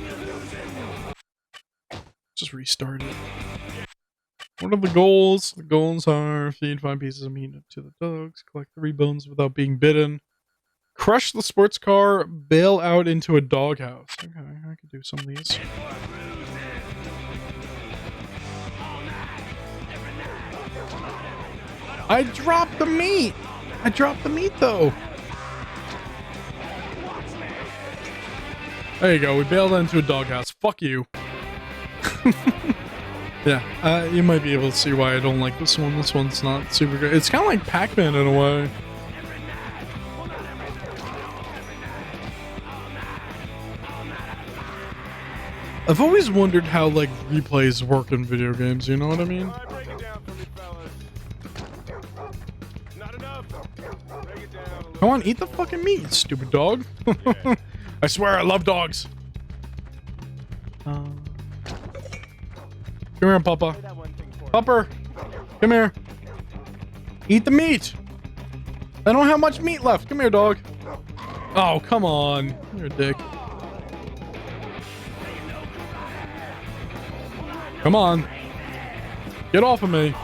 Just restart it. What are the goals? The goals are feed 5 pieces of meat to the dogs, collect 3 bones without being bitten, crush the sports car, bail out into a doghouse. Okay, I could do some of these. I dropped the meat! I dropped the meat though! There you go, we bailed into a doghouse. Fuck you. Yeah, you might be able to see why I don't like this one. This one's not super good. It's kind of like Pac-Man in a way. I've always wondered how, like, replays work in video games, you know what I mean? Come on, eat the fucking meat, you stupid dog. I swear I love dogs. Come here, Papa. Pupper, come here. Eat the meat. I don't have much meat left. Come here, dog. Oh, come on. You're a dick. Come on. Get off of me.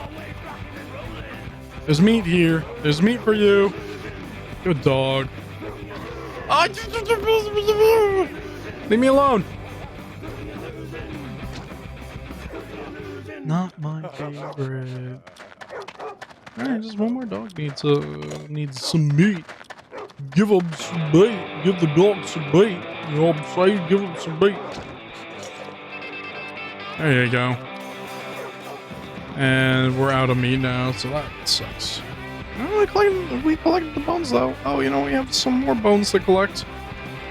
There's meat here. There's meat for you. Good dog. Leave me alone. Not my favorite. Alright, just one more dog needs some meat. Give him some meat. Give the dog some meat. You know what I'm saying? Give him some meat. There you go. And we're out of meat now, so that sucks. Oh, we collected the bones though. Oh, you know, we have some more bones to collect.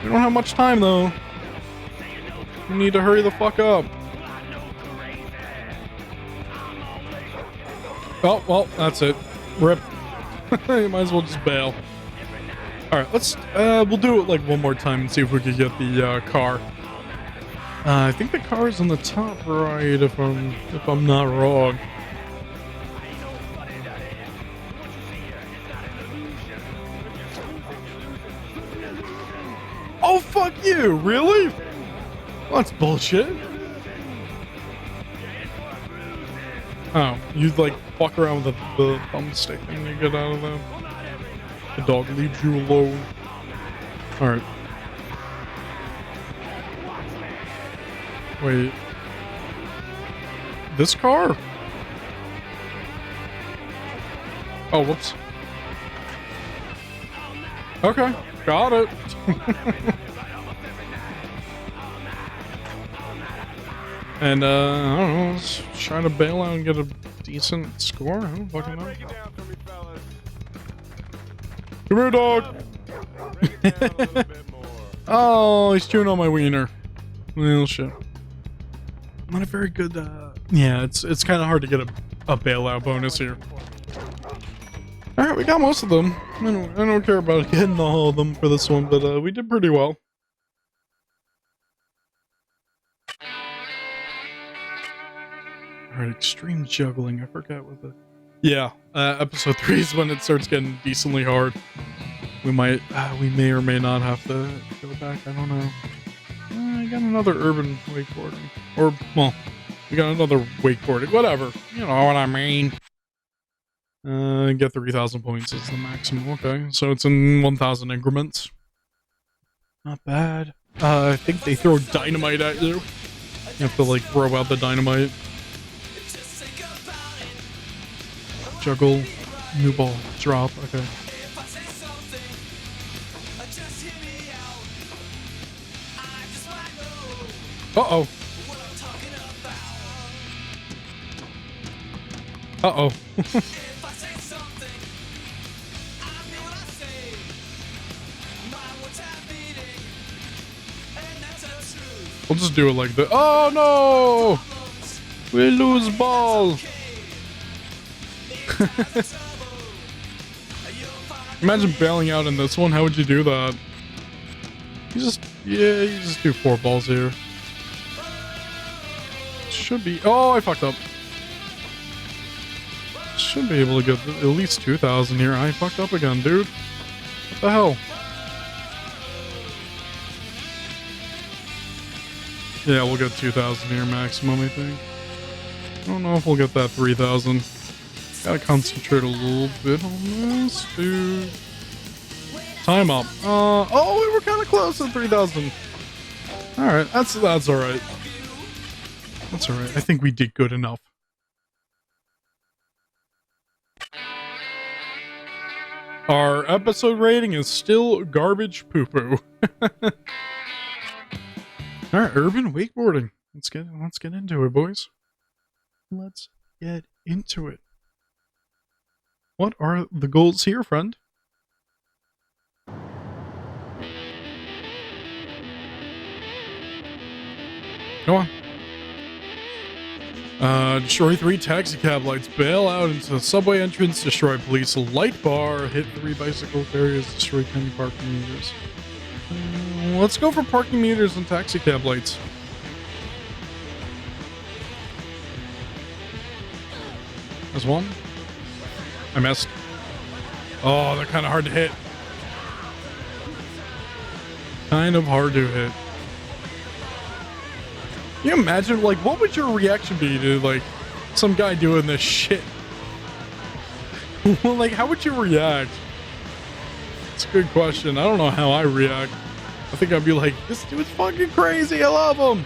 We don't have much time though. We need to hurry the fuck up. Oh, well, that's it. Rip. You might as well just bail. Alright, let's, we'll do it like one more time and see if we can get the, car. I think the car is on the top right, if I'm not wrong. Oh, fuck you! Really? Well, that's bullshit. Oh, you like fuck around with the thumbstick and you get out of there. The dog leaves you alone. Alright. Wait. This car? Oh, whoops. Okay, got it. And, I don't know, let's try to bail out and get a decent score. I don't fucking know. Come here, dog! Oh, he's chewing on my wiener. Well, shit. Not a very good, yeah, it's kind of hard to get a bailout bonus here. Alright, we got most of them. I don't care about getting all of them for this one, but, we did pretty well. Alright, extreme juggling. I forgot what the... Yeah, episode 3 is when it starts getting decently hard. We may or may not have to go back. I don't know. I got another urban wakeboarding. Or, well, we got another wakeboarding. Whatever. You know what I mean. Get 3,000 points is the maximum. Okay, so it's in 1,000 increments. Not bad. I think they throw dynamite at you. You have to, like, throw out the dynamite. Juggle, new ball, drop, okay. Uh-oh. Uh-oh. We'll just do it like that. Oh no! We lose ball! Imagine bailing out in this one. How would you do that? You just do 4 balls here. Should be. Oh, I fucked up. Should be able to get at least 2,000 here. I fucked up again, dude. the hell? Yeah, we'll get 2,000 here maximum, I think. I don't know if we'll get that 3,000. Gotta concentrate a little bit on this, dude. Time up. Oh, we were kind of close at 3,000. All right, that's all right. That's all right. I think we did good enough. Our episode rating is still garbage poo-poo. All right, urban wakeboarding. Let's get into it, boys. Let's get into it. What are the goals here, friend? Go on. Destroy 3 taxi cab lights, bail out into the subway entrance, destroy police light bar, hit 3 bicycle carriers, destroy 10 parking meters. Let's go for parking meters and taxi cab lights. There's one. I missed. Oh, they're kind of hard to hit. Kind of hard to hit. Can you imagine, like, what would your reaction be to, like, some guy doing this shit? Like, how would you react? It's a good question. I don't know how I react. I think I'd be like, this dude's fucking crazy. I love him.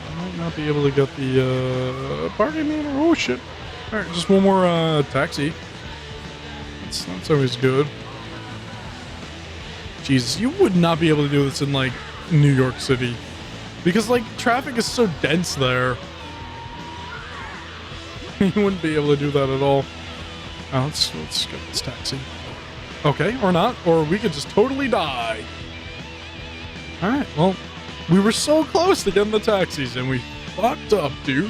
I might not be able to get the parking meter. Oh, shit. All right, just one more taxi. That's always good. Jesus, you would not be able to do this in, like, New York City. Because, like, traffic is so dense there. You wouldn't be able to do that at all. Oh, let's get this taxi. Okay, or not. Or we could just totally die. Alright, well, we were so close to getting the taxis, and we fucked up, dude.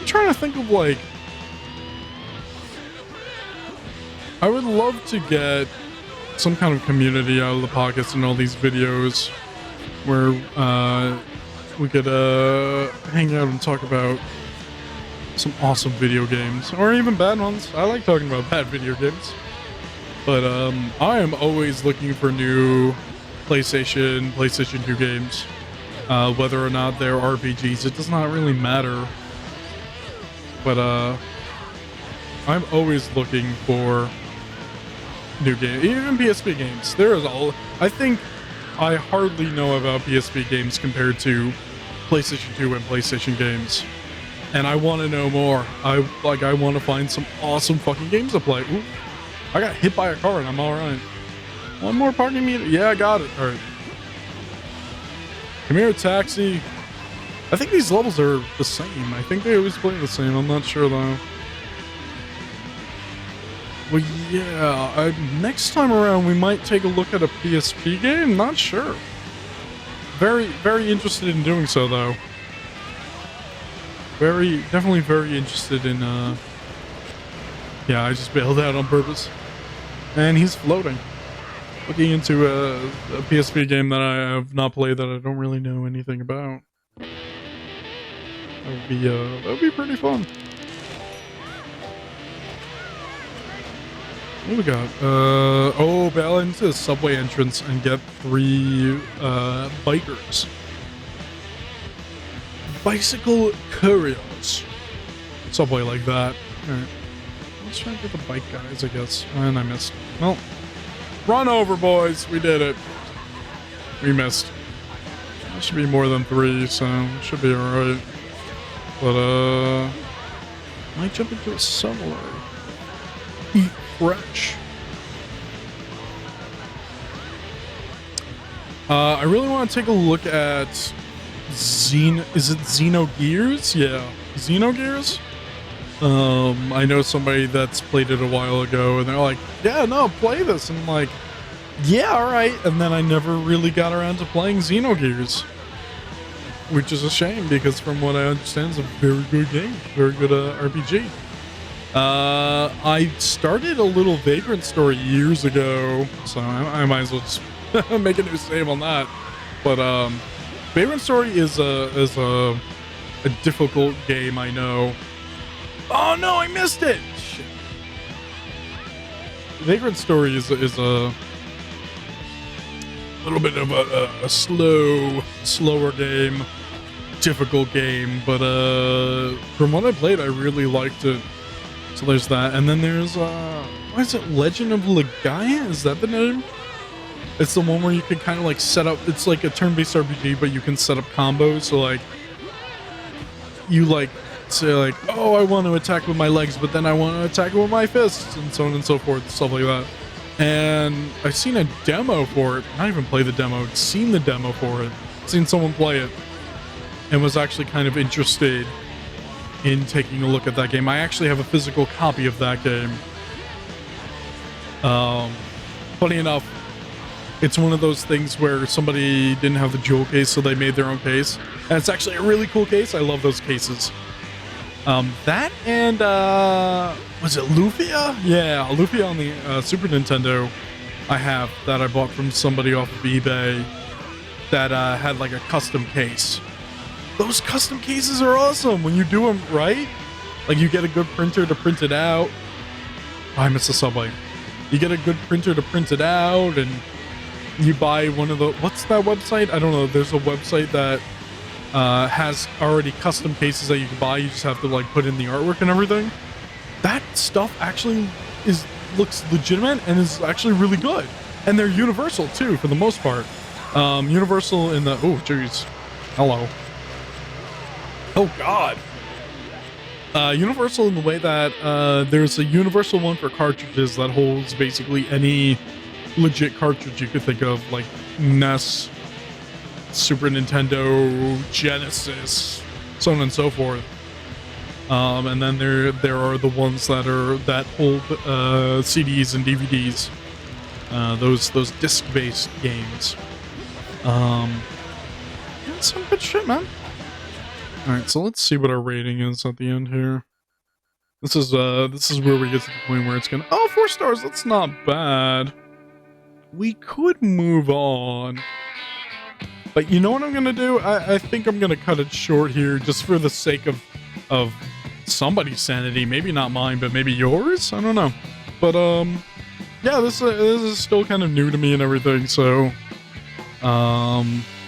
Trying to think of, like, I would love to get some kind of community out of the pockets in all these videos where we could hang out and talk about some awesome video games, or even bad ones. I like talking about bad video games, but I am always looking for new PlayStation 2 games, whether or not they're RPGs. It does not really matter. But I'm always looking for new games, even PSP games. There is I think I hardly know about PSP games compared to PlayStation 2 and PlayStation games, and I want to know more. I want to find some awesome fucking games to play. Ooh, I got hit by a car and I'm all right. One more parking meter. Yeah, I got it. All right. Come here, taxi. I think these levels are the same. I think they always play the same. I'm not sure though. Well, yeah. Next time around, we might take a look at a PSP game. Not sure. Very, very interested in doing so though. Definitely very interested in. Yeah, I just bailed out on purpose. And he's floating. Looking into a PSP game that I have not played that I don't really know anything about. That would be pretty fun. What do we got? Oh, bail into the subway entrance and get 3 bikers. Bicycle couriers. Subway like that. Alright. Let's try and get the bike guys, I guess. And I missed. Well, run over, boys. We did it. We missed. That should be more than 3, so it should be alright. But, might jump into a subway. Eat fresh. I really want to take a look at is it Xenogears? Yeah. Xenogears? I know somebody that's played it a while ago, and they're like, yeah, no, play this. And I'm like, yeah, alright. And then I never really got around to playing Xenogears. Which is a shame, because from what I understand, it's a very good game. Very good RPG. I started a little Vagrant story years ago, so I might as well just make a new save on that. But Vagrant Story is a difficult game, I know. Oh no, I missed it. Shit. Vagrant Story is a little bit of a slower game, difficult game, but from what I played, I really liked it. So there's that, and then there's what is it, Legend of Legaia? Is that the name? It's the one where you can kind of like set up, it's like a turn-based RPG, but you can set up combos, so like, you like, say like, oh, I want to attack with my legs, but then I want to attack with my fists, and so on and so forth, stuff like that. And I've seen a demo for it, not even played the demo, seen the demo for it, seen someone play it, and was actually kind of interested in taking a look at that game. I actually have a physical copy of that game. Funny enough, it's one of those things where somebody didn't have the jewel case, so they made their own case. And it's actually a really cool case. I love those cases. That and, was it Lufia? Yeah, Lufia on the Super Nintendo I have that I bought from somebody off of eBay that had like a custom case. Those custom cases are awesome when you do them right. Like you get a good printer to print it out. Oh, I missed the subway. You get a good printer to print it out, and you buy one of the, what's that website? I don't know. There's a website that has already custom cases that you can buy. You just have to like put in the artwork and everything. That stuff actually looks legitimate and is actually really good. And they're universal too, for the most part. Universal in the, oh jeez, hello. Oh god. Universal in the way that there's a universal one for cartridges that holds basically any legit cartridge you could think of, like NES, Super Nintendo, Genesis, so on and so forth. And then there are the ones that hold CDs and DVDs, those disc-based games. That's some good shit, man. All right, so let's see what our rating is at the end here. This is where we get to the point where it's gonna, oh, 4 stars. That's not bad. We could move on. But you know what I'm gonna do? I think I'm gonna cut it short here, just for the sake of somebody's sanity. Maybe not mine, but maybe yours? I don't know. But yeah, this is still kind of new to me and everything, so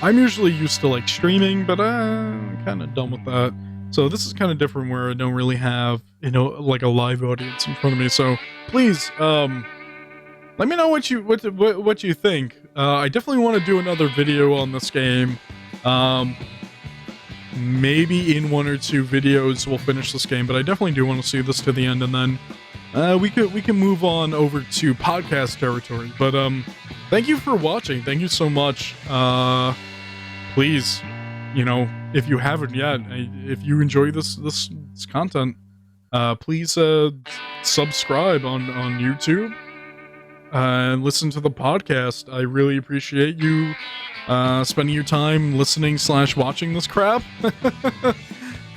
I'm usually used to like streaming, but I'm kind of done with that. So this is kind of different, where I don't really have, you know, like a live audience in front of me. So please, let me know what you think. I definitely want to do another video on this game. Maybe in 1 or 2 videos we'll finish this game, but I definitely do want to see this to the end, and then we can move on over to podcast territory. But thank you for watching. Thank you so much. Please, you know, if you haven't yet, if you enjoy this content, please subscribe on YouTube and listen to the podcast. I really appreciate you spending your time listening / watching this crap.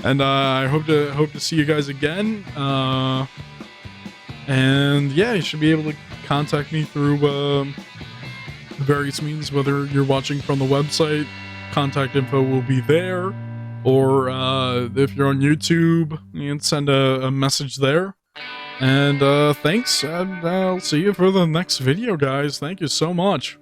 And I hope to see you guys again. And yeah, you should be able to contact me through various means, whether you're watching from the website. Contact info will be there, or if you're on YouTube, you can send a message there. And thanks, and I'll see you for the next video, guys. Thank you so much.